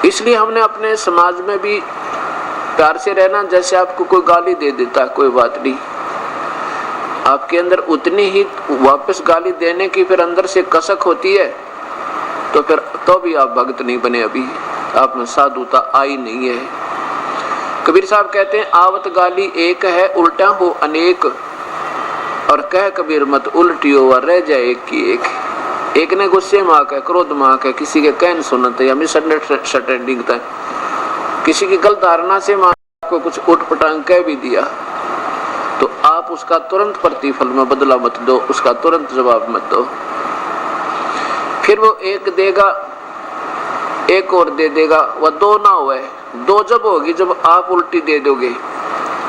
इसलिए हमने अपने समाज में भी प्यार से रहना। जैसे आपको कोई गाली दे देता है, कोई बात नहीं, आपके अंदर उतनी ही वापस गाली देने की फिर अंदर से कसक होती है, तो फिर तो भी आप भक्त नहीं बने, अभी आप में साधुता आई नहीं है। कबीर साहब कहते हैं, आवत गाली एक है उल्टा हो अनेक, और कह कबीर मत उल्टियो व रह जाए एक की एक। एक ने गुस्से में आकर, क्रोध में आकर किसी के कहन सुनते या मिसअंडरस्टैंडिंग तक, किसी की गलत धारणा से आपको कुछ उठ पटांग कह भी दिया, तो आप उसका तुरंत प्रतिफल में बदला मत दो, उसका तुरंत जवाब मत दो। फिर वो एक देगा, एक और दे देगा, वह दो ना हुए। दो जब होगी जब आप उल्टी दे दोगे,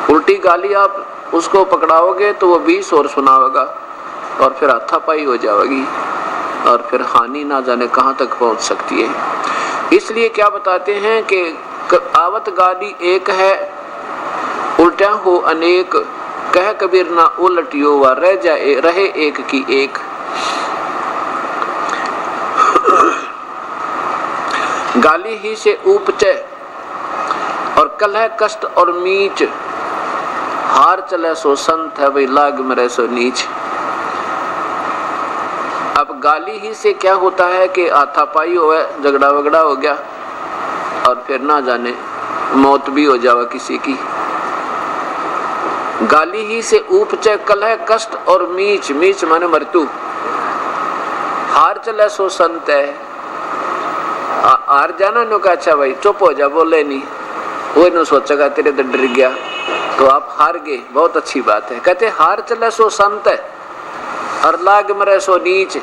उल्टी गाली आप उसको पकड़ाओगे तो वो 20 और सुनावेगा, और फिर हाथापाई हो जाएगी, और फिर हानि ना जाने कहां तक पहुंच सकती है। इसलिए क्या बताते हैं कि आवत गाली एक है उल्टा हो अनेक, कह कबीर ना उलटियो व रह जाए रहे एक की एक। गाली ही से उपचे और कलह कष्ट और मीच, हार चले सो संत है भाई लाग मरे सो नीच। अब गाली ही से क्या होता है कि हाथापाई हो, झगड़ा वगड़ा हो गया, और फिर ना जाने मौत भी हो जावा किसी की। गाली ही से उपचे कलह कष्ट और मीच, मीच माने मृत्यु। हार चले सो संत है, हार जाना नो का अच्छा भाई चुप हो जा, बोले नहीं, वो नो सोचेगा तेरे तो डर गया तो आप हार गए, बहुत अच्छी बात है। कहते हार चले सो संत है, और लाग मरे सो नीच,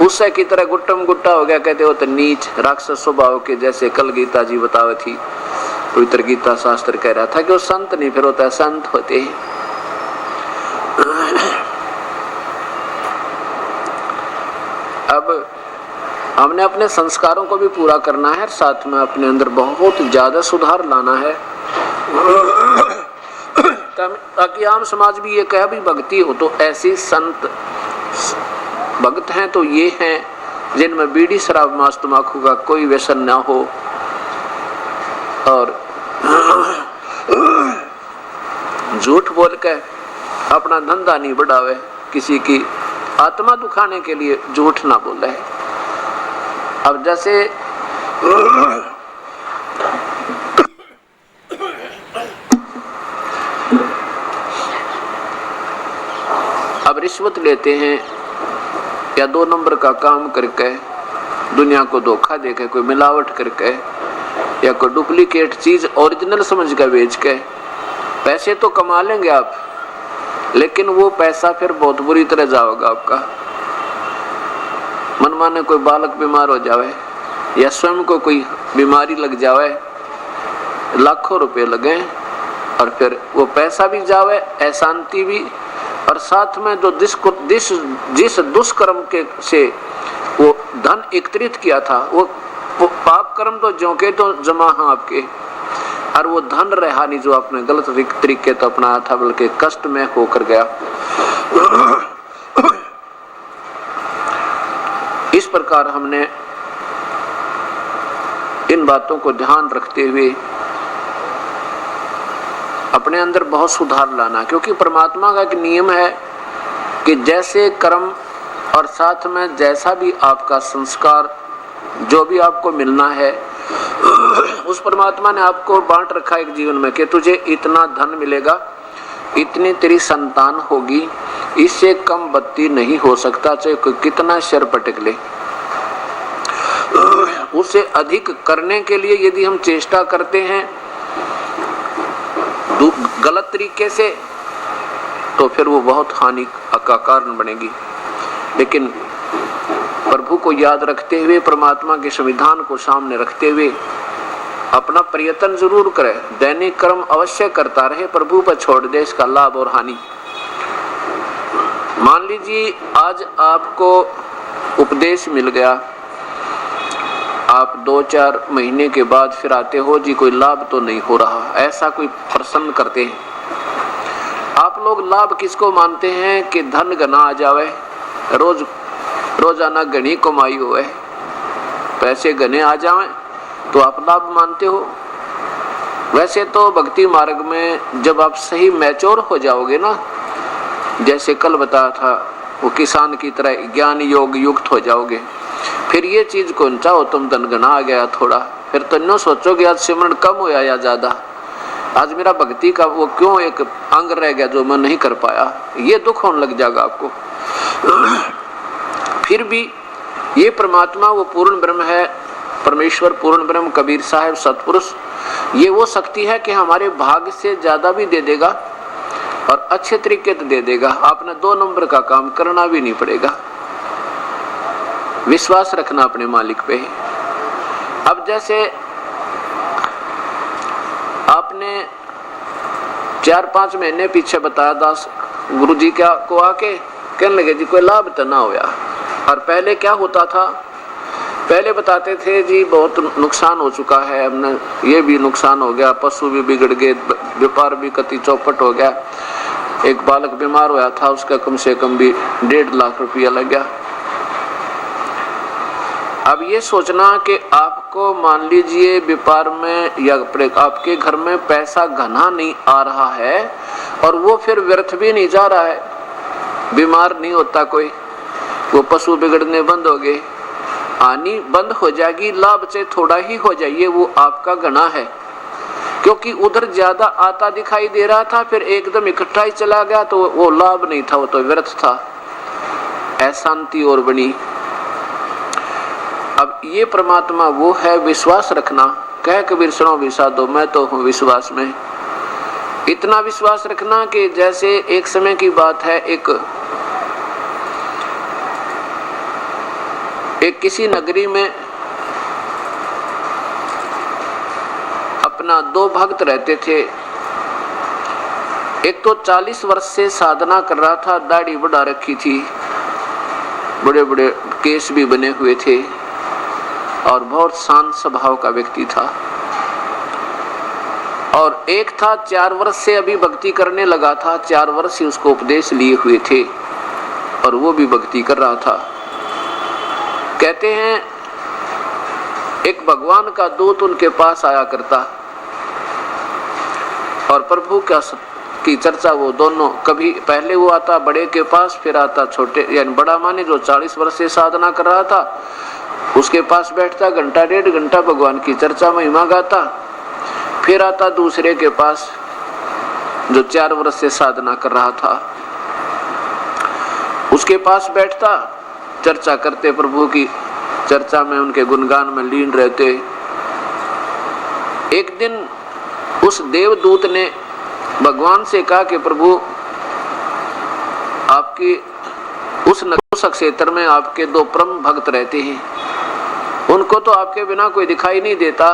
उससे की तरह गुट्टम गुट्टा हो गया, कहते हो तो नीच राक्षस स्वभाव के, जैसे कल गीता जी बतावे थी, पवित्र गीता शास्त्र कह रहा था कि वो संत नहीं फिर होता है, संत होते हैं। अब हमने अपने संस्कारों को भी पूरा करना है, साथ में अपने अंदर बहुत ज्यादा सुधार लाना है, ताकि आम समाज भी ये कहे भी भक्ति हो तो ऐसी संत भक्त हैं तो ये हैं जिनमें बीड़ी शराब मांस तंबाकू का कोई व्यसन ना हो, और झूठ बोल के अपना धंधा नहीं बढ़ावे, किसी की आत्मा दुखाने के लिए झूठ ना बोले। अब जैसे अब रिश्वत लेते हैं या 2 नंबर का काम करके दुनिया को धोखा देके, कोई मिलावट करके या कोई डुप्लीकेट चीज ओरिजिनल समझ कर बेच के पैसे तो कमा लेंगे आप, लेकिन वो पैसा फिर बहुत बुरी तरह जाएगा आपका। मनमाने कोई बालक बीमार हो जावे या स्वयं को कोई बीमारी लग जावे, लाखों रुपए लगे और फिर वो पैसा भी जावे, अशांति भी, और साथ में जो जिस दुष्कर्म के से वो धन एकत्रित किया था वो पाप कर्म तो ज्यों के तो जमा है आपके, और वो धन रहा नहीं जो आपने गलत तरीके तो अपनाया था, बल्कि कष्ट में होकर गया। इस प्रकार हमने इन बातों को ध्यान रखते हुए अपने अंदर बहुत सुधार लाना, क्योंकि परमात्मा का एक नियम है कि जैसे कर्म और साथ में जैसा भी आपका संस्कार, जो भी आपको मिलना है, उस परमात्मा ने आपको बांट रखा एक जीवन में कि तुझे इतना धन मिलेगा, इतनी तेरी संतान होगी, इससे कम बत्ती नहीं हो सकता, चाहे कोई कितना शर पटक ले। उसे अधिक करने के लिए यदि हम चेष्टा करते हैं गलत तरीके से, तो फिर वो बहुत हानि का कारण बनेगी। लेकिन प्रभु को याद रखते हुए, परमात्मा के संविधान को सामने रखते हुए अपना प्रयत्न जरूर करे, दैनिक कर्म अवश्य करता रहे, प्रभु पर छोड़ दे इसका लाभ और हानि। मान लीजिए आज आपको उपदेश मिल गया, आप 2-4 महीने के बाद फिर आते हो जी कोई लाभ तो नहीं हो रहा, ऐसा कोई प्रश्न करते हैं। आप लोग लाभ किसको मानते हैं कि धन घना आ जावे, रोजाना घनी कमाई होए, पैसे घने आ जावे तो आप लाभ मानते हो। वैसे तो भक्ति मार्ग में जब आप सही मैच्योर हो जाओगे ना, जैसे कल बताया था, वो किसान की तरह ज्ञान योग युक्त हो जाओगे, फिर ये चीज कौन चाहो तुम धन घना आ गया थोड़ा, फिर तो नो सोचोगे आज सिमरन कम होया या ज्यादा, आज मेरा भक्ति का वो क्यों एक अंग रह गया जो मैं नहीं कर पाया, ये दुख होने लग जाएगा आपको। फिर भी ये परमात्मा वो पूर्ण ब्रह्म है, परमेश्वर पूर्ण ब्रह्म, कबीर साहब सतपुरुष, ये वो शक्ति है कि हमारे भाग्य से ज्यादा भी दे देगा और अच्छे तरीके से दे देगा। आपने 2 नंबर का काम करना भी नहीं पड़ेगा, विश्वास रखना अपने मालिक पे। अब जैसे आपने 4-5 महीने पीछे बताया, दास गुरु जी क्या को आके कहने लगे जी कोई लाभ तो ना होया, और पहले क्या होता था, पहले बताते थे जी बहुत नुकसान हो चुका है, हमने ये भी नुकसान हो गया, पशु भी बिगड़ गए, व्यापार भी कति चौपट हो गया, एक बालक बीमार हुआ था उसका कम से कम भी 1.5 लाख रुपया लग गया। अब ये सोचना कि आपको मान लीजिए व्यापार में या आपके घर में पैसा घना नहीं आ रहा है और वो फिर व्यर्थ भी नहीं जा रहा है, बीमार नहीं होता कोई, वो पशु बिगड़ने बंद हो गए, हानि बंद हो जाएगी, लाभ से थोड़ा ही हो जाइए, वो आपका घना है, क्योंकि उधर ज्यादा आता दिखाई दे रहा था, फिर एकदम इकट्ठा ही चला गया तो वो लाभ नहीं था, वो तो व्यर्थ था, अशांति और बनी। अब ये परमात्मा वो है, विश्वास रखना, कह कबीर सुनो विषादो मैं तो हूँ विश्वास में। इतना विश्वास रखना कि जैसे एक समय की बात है, एक एक किसी नगरी में अपना दो भक्त रहते थे। एक तो 40 वर्ष से साधना कर रहा था, दाढ़ी बढ़ा रखी थी, बड़े बड़े केस भी बने हुए थे और बहुत शांत स्वभाव का व्यक्ति था। और एक था 4 वर्ष से अभी भक्ति करने लगा था, 4 वर्ष से उसको उपदेश लिए हुए थे और वो भी भक्ति कर रहा था। कहते हैं एक भगवान का दूत उनके पास आया करता और प्रभु की चर्चा वो दोनों, कभी पहले वो आता बड़े के पास, फिर आता छोटे, यानी बड़ा माने जो 40 वर्ष से साधना कर रहा था उसके पास बैठता, घंटा 1.5 घंटा भगवान की चर्चा महिमा गाता, फिर आता दूसरे के पास जो 4 वर्ष से साधना कर रहा था, उसके पास बैठता, चर्चा करते, प्रभु की चर्चा में उनके गुणगान में लीन रहते। एक दिन उस देवदूत ने भगवान से कहा कि प्रभु आपकी उस क्षेत्र में आपके 2 परम भक्त रहते हैं, उनको तो आपके बिना कोई दिखाई नहीं देता।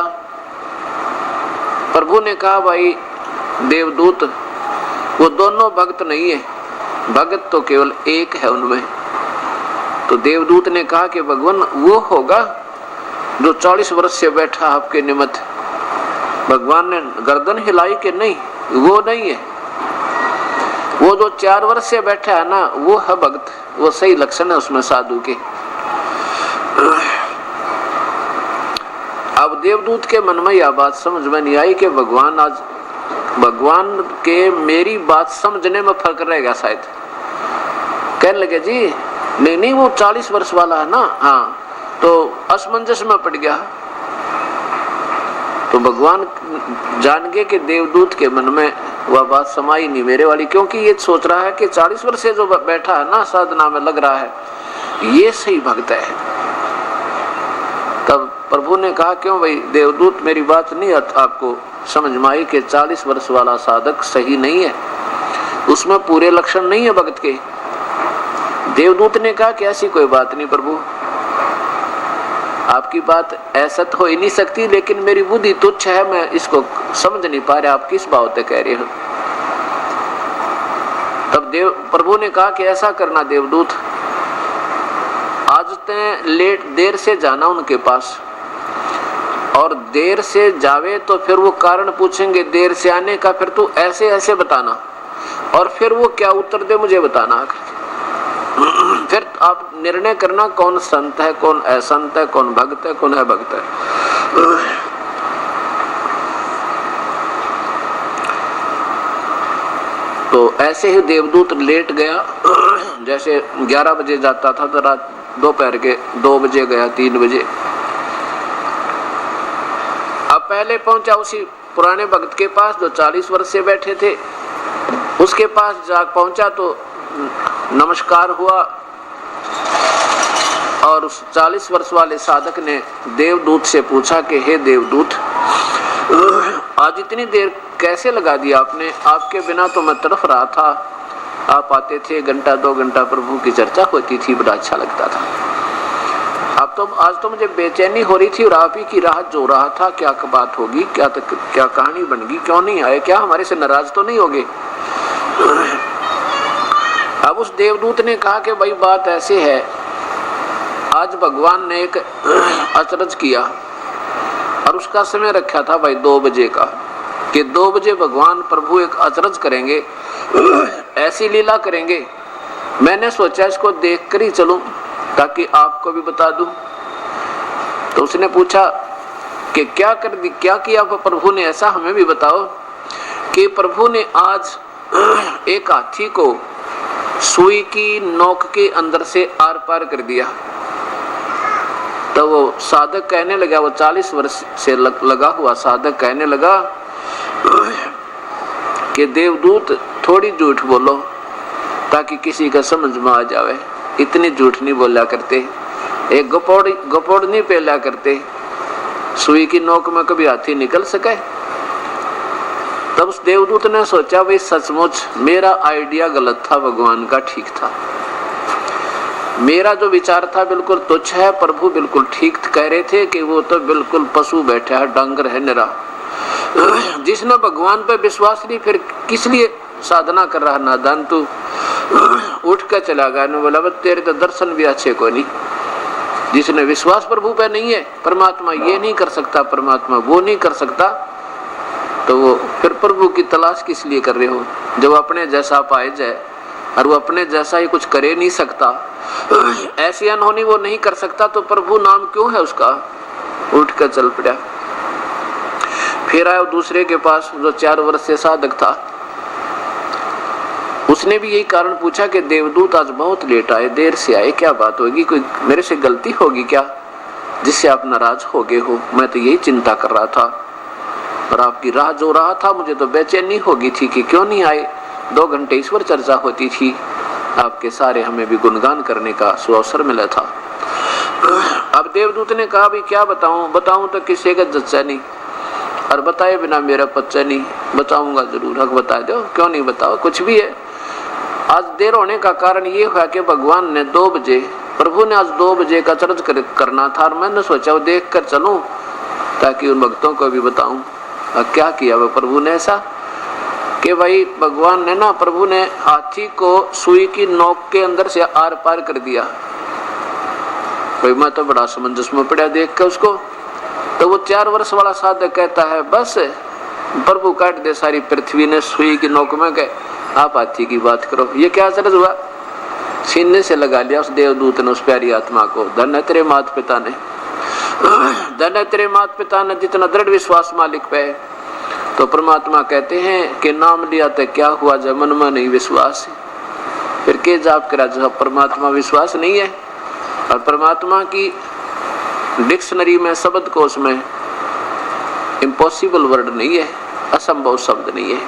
प्रभु ने कहा भाई देवदूत, वो दोनों भक्त नहीं है, भगत तो केवल एक है उनमें। तो देवदूत ने कहा कि भगवान वो होगा जो 40 वर्ष से बैठा आपके निमित्त। भगवान ने गर्दन हिलाई कि नहीं, वो नहीं है, वो जो 4 वर्ष से बैठा है ना वो है भक्त, वो सही लक्षण है उसमें साधु के। अब देवदूत के मन में यह बात समझ में नहीं आई कि भगवान के मेरी बात समझने में फर्क रहेगा शायद। कहने लगे जी नहीं वो 40 वर्ष वाला है ना, हाँ, तो असमंजस में पड़ गया। तो भगवान जान गए कि देवदूत के मन में वह बात समाई नहीं मेरे वाली, क्योंकि ये सोच रहा है कि 40 वर्ष से जो बैठा है ना साधना में लग रहा है ये सही भक्त है। तब प्रभु ने कहा क्यों भाई देवदूत, मेरी बात नहीं आपको समझ में आई कि 40 वर्ष वाला साधक सही नहीं है, उसमें पूरे लक्षण नहीं है भक्त के। देवदूत ने कहा कि ऐसी कोई बात नहीं प्रभु, आपकी बात ऐसा तो हो ही नहीं सकती, लेकिन मेरी बुद्धि तुच्छ है, मैं इसको समझ नहीं पा रहा आप किस बात से कह रहे हो। तब प्रभु ने कहा कि ऐसा करना देवदूत, आज ते देर से जाना उनके पास, और देर से जावे तो फिर वो कारण पूछेंगे देर से आने का, फिर तू ऐसे ऐसे बताना, और फिर वो क्या उत्तर दे मुझे बताना। फिर आप निर्णय करना कौन संत है, कौन असंत है, कौन भक्त है, कौन है भक्त है। तो ऐसे ही देवदूत लेट गया, जैसे 11 बजे जाता था तो रात दोपहर के 2 बजे गया, 3 बजे। अब पहले पहुंचा उसी पुराने भक्त के पास जो 40 वर्ष से बैठे थे, उसके पास जा पहुंचा तो नमस्कार हुआ, और उस 40 वर्ष वाले साधक ने देवदूत से पूछा कि हे देवदूत, आज इतनी देर कैसे लगा दिया आपने, आपके बिना तो मैं तड़फ रहा था, आप आते थे 1-2 घंटा प्रभु की चर्चा होती थी, बड़ा अच्छा लगता था। अब तो आज तो मुझे बेचैनी हो रही थी और आप ही की राह जो रहा था, क्या बात होगी, क्या कहानी बन गई, क्यों नहीं आए, क्या हमारे से नाराज तो नहीं होगे। अब उस देवदूत ने कहा कि भाई बात ऐसे है, आज भगवान ने एक अचरज किया और उसका समय रखा था भाई 2 बजे का, कि 2 बजे भगवान प्रभु एक अचरज करेंगे, ऐसी लीला करेंगे। मैंने सोचा इसको देख कर ही चलूं ताकि आपको भी बता दूं। तो उसने पूछा कि क्या किया प्रभु ने ऐसा, हमें भी बताओ। कि प्रभु ने आज एक हाथी को सुई की नोक के अंदर से आर पार कर दिया। तो वो साधक कहने लगा, वो 40 वर्ष से लगा हुआ साधक कहने लगा कि देवदूत थोड़ी झूठ बोलो ताकि किसी का समझ में आ जावे, इतनी झूठ नहीं बोला करते, एक गपोड़ नहीं पेला करते, सुई की नोक में कभी हाथी निकल सके। तब उस देवदूत ने सोचा भाई सचमुच मेरा आइडिया गलत था, भगवान का ठीक था। मेरा जो विचार था बिल्कुल तुच्छ है, प्रभु बिल्कुल ठीक कह रहे थे कि वो तो बिल्कुल पशु बैठा है, डांगर है निरा। जिसने भगवान पे विश्वास नहीं फिर किस लिए साधना कर रहा नादान, तू उठ कर चला गया ने बोला तेरे तो दर्शन भी अच्छे को नहीं। जिसने विश्वास प्रभु पे नहीं है, परमात्मा ये नहीं कर सकता, परमात्मा वो नहीं कर सकता, तो वो फिर प्रभु की तलाश किस लिए कर रहे हो? जब अपने जैसा पाए जाए और वो अपने जैसा ही कुछ करे नहीं सकता, ऐसी अनहोनी वो नहीं कर सकता, तो प्रभु नाम क्यों है उसका? उठ कर चल पड़ा। फिर आया दूसरे के पास जो 4 वर्ष से साधक था, उसने भी यही कारण पूछा कि देवदूत आज बहुत लेट आए, देर से आए, क्या बात होगी? कोई मेरे से गलती होगी क्या जिससे आप नाराज हो गए हो? मैं तो यही चिंता कर रहा था और आपकी राह जो रहा था, मुझे तो बेचैनी होगी थी कि क्यों नहीं आए। 2 घंटे ईश्वर चर्चा होती थी, आपके सारे हमें भी गुणगान करने का सुअवसर मिला था। अब देवदूत ने कहा भी क्या बताऊं तो किसी का जच्चा नहीं, और बताए बिना मेरा पच्चा नहीं। बताऊंगा जरूर, हक बता दो, क्यों नहीं बताओ, कुछ भी है। आज देर होने का कारण ये हुआ कि भगवान ने 2 बजे, प्रभु ने आज 2 बजे का चर्च करना था, और मैंने सोचा वो देख कर चलूं ताकि उन भक्तों को भी बताऊं। और क्या किया वो प्रभु ने ऐसा कि भाई भगवान ने ना, प्रभु ने हाथी को सुई की नोक के अंदर से आर पार कर दिया। भाई मैं तो बड़ा समंजस में पड़ा देख के उसको। तो वो 4 वर्ष वाला साधक कहता है बस प्रभु काट दे सारी पृथ्वी ने सुई की नोक में, कहे आप हाथी की बात करो। ये क्या चरज हुआ? सीने से लगा लिया उस देवदूत ने उस प्यारी आत्मा को। धन है तेरे माता पिता ने, धन है तेरे माता पिता ने जितना दृढ़ विश्वास मालिक पे है। तो परमात्मा कहते हैं कि नाम लिया तो क्या हुआ जब मन में नहीं विश्वास है, फिर के जाप करा जब परमात्मा विश्वास नहीं है। और परमात्मा की डिक्शनरी में, शब्द कोश में इम्पॉसिबल वर्ड नहीं है, असंभव शब्द नहीं है।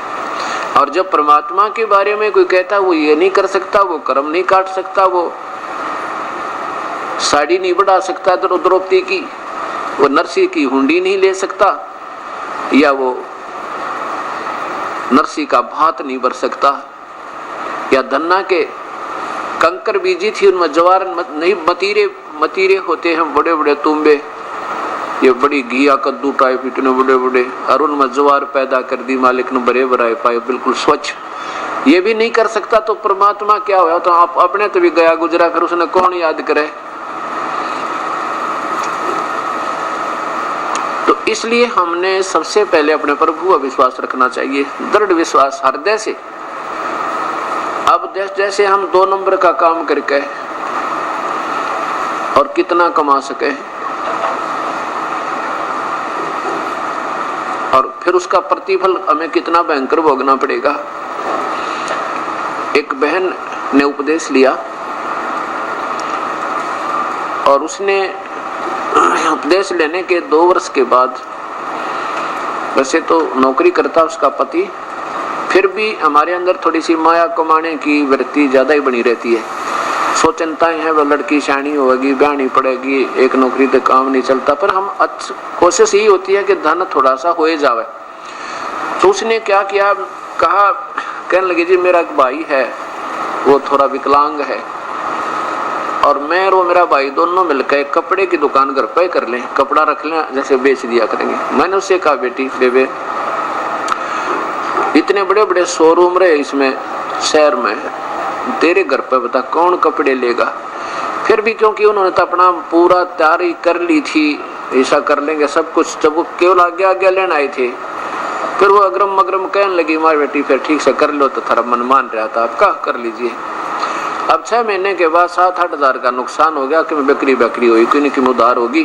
और जब परमात्मा के बारे में कोई कहता वो ये नहीं कर सकता, वो कर्म नहीं काट सकता, वो साड़ी नहीं बढ़ा सकता द्रौपदी की, वो नरसी की हुंडी नहीं ले सकता, या वो नरसी का भात नहीं भर सकता, या धन्ना के कंकर बीजी थी उनमें जवार नहीं, मतीरे होते हैं बड़े बड़े तुम्बे, ये बड़ी घिया कद्दू टाइप इतने बड़े बड़े, और उनमें जवार पैदा कर दी मालिक ने, बड़े बड़े पाए बिल्कुल स्वच्छ। ये भी नहीं कर सकता तो परमात्मा क्या हुआ? तो आप अपने तो भी गया गुजरा, फिर उसने कौन याद करे? तो इसलिए हमने सबसे पहले अपने प्रभु का विश्वास रखना चाहिए, दृढ़ विश्वास हृदय से। अब जैसे हम 2 नंबर का काम करके और कितना कमा सके और फिर उसका प्रतिफल हमें कितना भयंकर भोगना पड़ेगा। एक बहन ने उपदेश लिया और उसने उपदेश लेने के 2 वर्ष के बाद, वैसे तो नौकरी करता उसका पति, फिर भी हमारे अंदर थोड़ी सी माया कमाने की वृत्ति ज्यादा ही बनी रहती है। सो चिंताएं हैं, वो लड़की शानी होगी, ब्याहनी पड़ेगी, एक नौकरी तो काम नहीं चलता, पर हम कोशिश यही होती है कि धन थोड़ा सा हो जावे। तो उसने क्या किया, कहा, कहने लगी जी मेरा एक भाई है, वो थोड़ा विकलांग है, और मैं और वो मेरा भाई दोनों मिलकर कपड़े की दुकान घर पे कर लें, कपड़ा रख लें, जैसे बेच दिया करेंगे। मैंने उससे कहा बेटी बेबे, इतने बड़े बड़े शोरूम रहे इसमें शहर में, तेरे घर पे बता कौन कपड़े लेगा? फिर भी क्योंकि उन्होंने तो अपना पूरा तैयारी कर ली थी, ऐसा कर लेंगे सब कुछ, जब वो केवल आगे लेने आए थे, फिर वो अग्रम मग्रम कहने लगी मार बेटी फिर ठीक से कर लो, तो थोड़ा मन मान रहा था, आपका कर लीजिए। अब 6 महीने के बाद 7-8 हज़ार का नुकसान हो गया कि बिक्री हुई, कोई नहीं कि उधार होगी।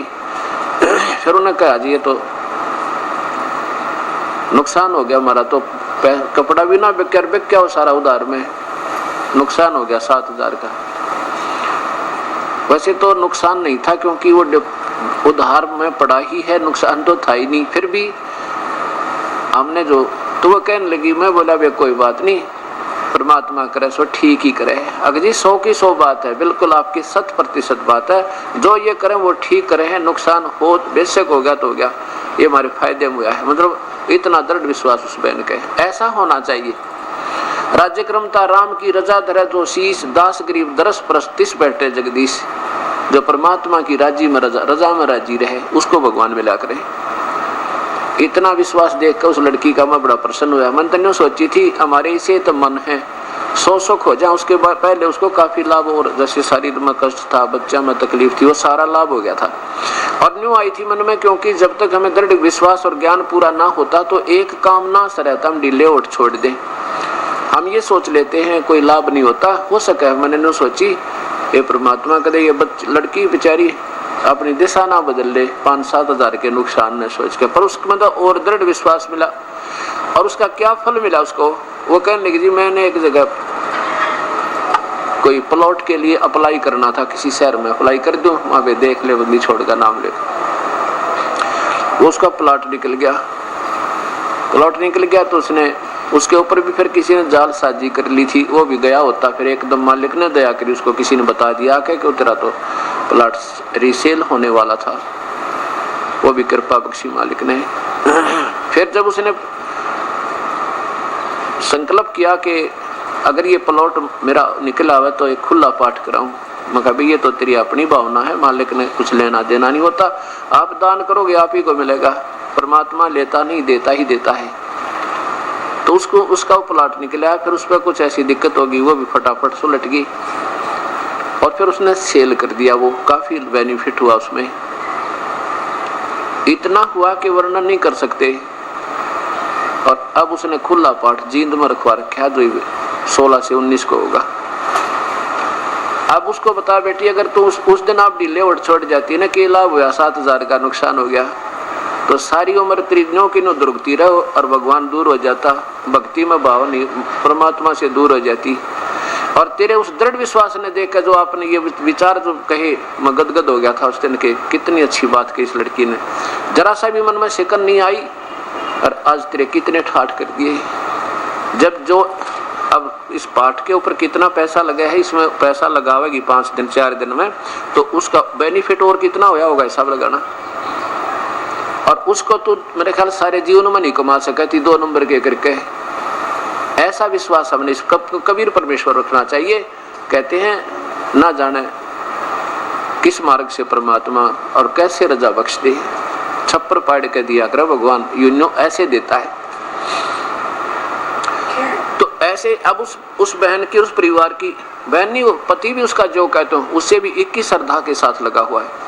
फिर उन्होंने कहा जी ये तो नुकसान हो गया हमारा, तो कपड़ा भी ना बिक क्या हो सारा उधार में, नुकसान हो गया 7,000 का। वैसे तो नुकसान नहीं था क्योंकि वो उधार में पड़ा ही है, नुकसान तो था ही नहीं। फिर भी हमने जो, तो वो कहने लगी, मैं बोला भाई कोई बात नहीं, परमात्मा करे सो ठीक ही करे। अगर जी 100 की 100 बात है, बिल्कुल आपकी 100% बात है, जो ये करें वो ठीक करे हैं, नुकसान हो बेशक हो गया तो हो गया, ये हमारे फायदे में हुआ है। मतलब इतना दृढ़ विश्वास उस बहन का, ऐसा होना चाहिए। राज्य क्रमता राम की रजा धरे तो शीश, दास गरीब दरस प्रस्तिस बैठे जगदीश। जो परमात्मा की राजी में रजा में राजी रहे उसको भगवान मिला करे। इतना विश्वास देखकर उस लड़की का मैं बड़ा प्रसन्न हुआ। मन तो सोची थी हमारे इसे तो मन है 100 खो जाए, उसके बाद पहले उसको काफी लाभ, और जैसे शरीर में कष्ट था, बच्चा में तकलीफ थी, वो सारा लाभ हो गया था। और न्यू आई थी मन में, क्योंकि जब तक हमें दृढ़ विश्वास और ज्ञान पूरा ना होता तो एक काम ना रहता, हम ढीले उठ छोड़ दें। हम ये सोच लेते हैं कोई लाभ नहीं होता, हो सका है। मैंने सोची ये परमात्मा कदे ये लड़की बेचारी अपनी दिशा ना बदल ले 5-7 हजार के नुकसान ने सोच के, पर उसको मतलब और दृढ़ विश्वास मिला। और उसका क्या फल मिला उसको, वो कहने लगी जी मैंने एक जगह कोई प्लॉट के लिए अप्लाई करना था, किसी शहर में अप्लाई कर दूं, वहां पे देख ले बदली छोड़ का नाम ले। वो उसका प्लॉट निकल गया। प्लॉट निकल गया तो उसने उसके ऊपर भी फिर किसी ने जाल साजी कर ली थी, वो भी गया होता। फिर एकदम मालिक ने दया करी, उसको किसी ने बता दिया कि तेरा तो प्लॉट रीसेल होने वाला था, वो भी कृपा बख्शी मालिक ने। फिर जब उसने संकल्प किया कि अगर ये प्लॉट मेरा निकला हुआ तो एक खुला पाठ कराऊं, मैं कहा ये तो तेरी अपनी भावना है, मालिक ने कुछ लेना देना नहीं होता, आप दान करोगे आप ही को मिलेगा, परमात्मा लेता नहीं देता ही देता है। तो उसको उसका वो प्लॉट निकला, फिर उस पर कुछ ऐसी दिक्कत होगी, वो भी फटाफट सुलट गई और फिर उसने सेल कर दिया। वो काफी बेनिफिट हुआ उसमें, इतना हुआ कि वर्णन नहीं कर सकते। और अब उसने खुला पाठ जींद में रखवा रखा, जो 16 से 19 को होगा। अब उसको बता बेटी अगर तू उस दिन आप ढीले उठ छोड़ जाती ना कि लाभ हुआ 7,000 का नुकसान हो गया, तो सारी उम्र त्रिज्ञों की दुर्गति रहो और भगवान दूर हो जाता, भक्ति में भाव नहीं, परमात्मा से दूर हो जाती। और तेरे उस दृढ़ विश्वास ने देखकर जो आपने ये विचार जो कहे, मैं गदगद हो गया था उस दिन के, कितनी अच्छी बात की इस लड़की ने, जरा सा भी मन में शिकन नहीं आई और आज तेरे कितने ठाठ कर दिए। जब जो अब इस पाठ के ऊपर कितना पैसा लगा है, इसमें पैसा लगावेगी 5 दिन 4 दिन में, तो उसका बेनिफिट और कितना होया होगा हिसाब लगाना। और उसको तो मेरे ख्याल सारे जीवन में नहीं कमा सका थी 2 नंबर के करके। ऐसा विश्वास हमने इस कबीर परमेश्वर रखना चाहिए। कहते हैं ना जाने किस मार्ग से परमात्मा और कैसे रजा बख्श दे, छप्पर पाड़ के दिया कर भगवान, यूं ऐसे देता है। तो ऐसे अब उस बहन की, उस परिवार की बहन नहीं, वो पति भी उसका जो कहते हो उससे भी 21 श्रद्धा के साथ लगा हुआ है।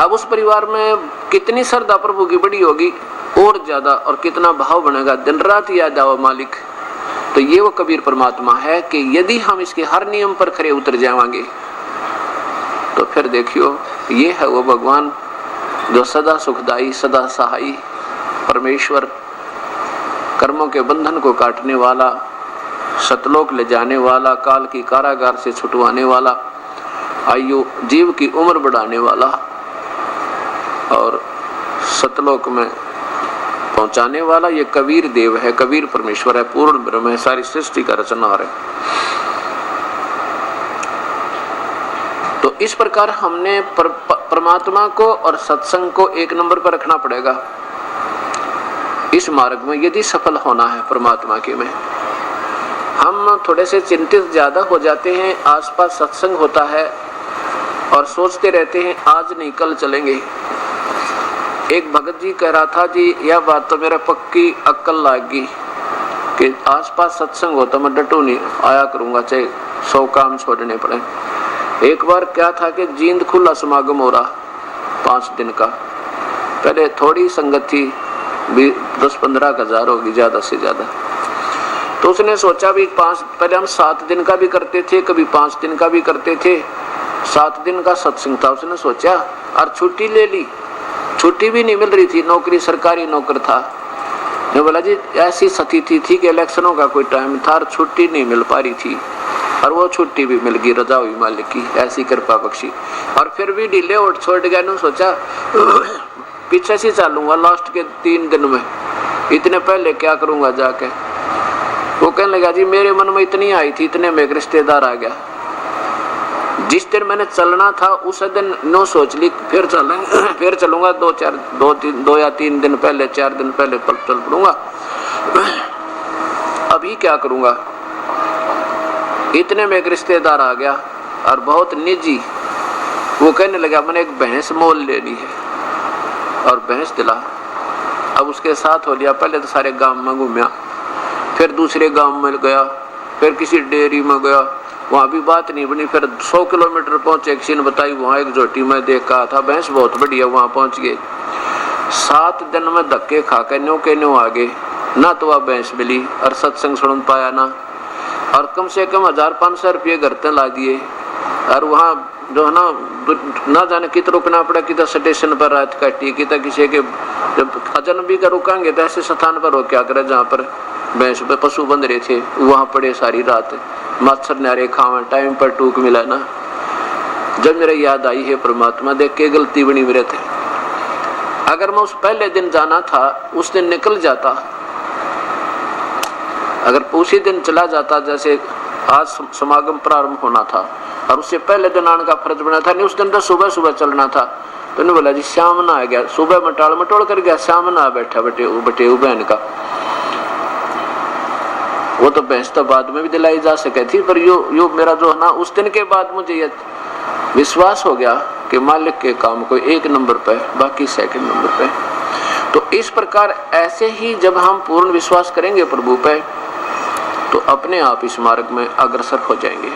अब उस परिवार में कितनी श्रद्धा प्रभु की बड़ी होगी और ज्यादा, और कितना भाव बनेगा, दिन रात याद आओ मालिक। तो ये वो कबीर परमात्मा है कि यदि हम इसके हर नियम पर खरे उतर जाएंगे तो फिर देखियो ये है वो भगवान जो सदा सुखदाई, सदा सहाई परमेश्वर, कर्मों के बंधन को काटने वाला, सतलोक ले जाने वाला, काल की कारागार से छुटवाने वाला, आयु जीव की उम्र बढ़ाने वाला और सतलोक में पहुंचाने वाला, ये कबीर देव है, कबीर परमेश्वर है, पूर्ण ब्रह्म है, सारी सृष्टि का रचनहार है। तो इस प्रकार हमने परमात्मा को और सत्संग को एक नंबर पर रखना पड़ेगा इस मार्ग में, यदि सफल होना है परमात्मा के में। हम थोड़े से चिंतित ज्यादा हो जाते हैं, आसपास सत्संग होता है और सोचते रहते हैं आज नहीं कल चलेंगे। एक भगत जी कह रहा था जी यह बात तो मेरा पक्की अक्ल लागी कि आसपास सत्संग होता मैं डटू नहीं आया करूंगा, चाहे 100 काम छोड़ने पड़े। एक बार क्या था कि जींद खुला समागम हो रहा 5 दिन का, पहले थोड़ी संगत थी, 10-15 हजार होगी ज्यादा से ज्यादा। तो उसने सोचा भी पहले हम 7 दिन का भी करते थे, कभी 5 दिन का भी करते थे, 7 दिन का सत्संग था। उसने सोचा और छुट्टी ले ली, छुट्टी भी नहीं मिल रही थी, नौकरी सरकारी नौकर था। मैं बोला जी ऐसी स्थिति थी कि इलेक्शनों का कोई टाइम था और छुट्टी नहीं मिल पा रही थी, और वो छुट्टी भी मिल गई, रजा हुई मालिक की ऐसी कृपा बख्शी। और फिर भी ढीले उठ छोड़ गया ना, सोचा पीछे से चलूंगा लास्ट के 3 दिन में, इतने पहले क्या करूंगा जाके। वो कहने लगा जी मेरे मन में इतनी आई थी, इतने में एक रिश्तेदार आ गया। जिस दिन मैंने चलना था उस दिन नो सोच ली फिर चलेंगे, फिर चलूंगा 2 या 3 दिन पहले, 4 दिन पहले चल पड़ूंगा। अभी क्या करूंगा, इतने में एक रिश्तेदार आ गया और बहुत निजी, वो कहने लगा मैंने एक भैंस मोल लेनी है और भैंस दिला। अब उसके साथ हो लिया, पहले तो सारे गांव में घूमया, फिर दूसरे गांव में गया, फिर किसी डेयरी में गया, वहाँ भी बात नहीं बनी। फिर 100 किलोमीटर पहुंचे, किसी ने बताई वहाँ एक जोटी में देखा था, भैंस बहुत बढ़िया, वहाँ पहुंच गए। 7 दिन में धक्के खा के न्यू के न्यू आगे, ना तो वह भैंस मिली और सत्संग सुन पाया ना, और कम से कम 1500 रुपये घर तक ला दिए। और वहाँ जो है ना जाने कित रुकना पड़ा, कितना स्टेशन पर रात काटी, कितना किसी के जब अजनबी का रुकांगे तो ऐसे स्थान पर हो क्या करे जहाँ पर भैंस पे पशु बंध रहे थे, वहाँ पड़े सारी रात, मच्छर नारे खावे, टाइम पर टूक मिला ना। जब मेरे याद आई है परमात्मा, देख के गलती बनी मेरे थे, अगर मैं उस पहले दिन जाना था, उस दिन निकल जाता, अगर उसी दिन चला जाता, जैसे आज समागम प्रारंभ होना था और उससे पहले दिन आने का फर्ज बना था, नहीं उस दिन तो सुबह सुबह चलना था। तो नहीं बोला जी शाम ना आ गया, सुबह में टाल मटोल कर गया, शाम ना बैठा बटे बहन का। वो तो भैंस तो बाद में भी दिलाई जा सके थी, पर यो मेरा जो है ना, उस दिन के बाद मुझे ये विश्वास हो गया कि मालिक के काम को 1 नंबर पे, बाकी 2nd नंबर पे। तो इस प्रकार ऐसे ही जब हम पूर्ण विश्वास करेंगे प्रभु पे, तो अपने आप इस मार्ग में अग्रसर हो जाएंगे।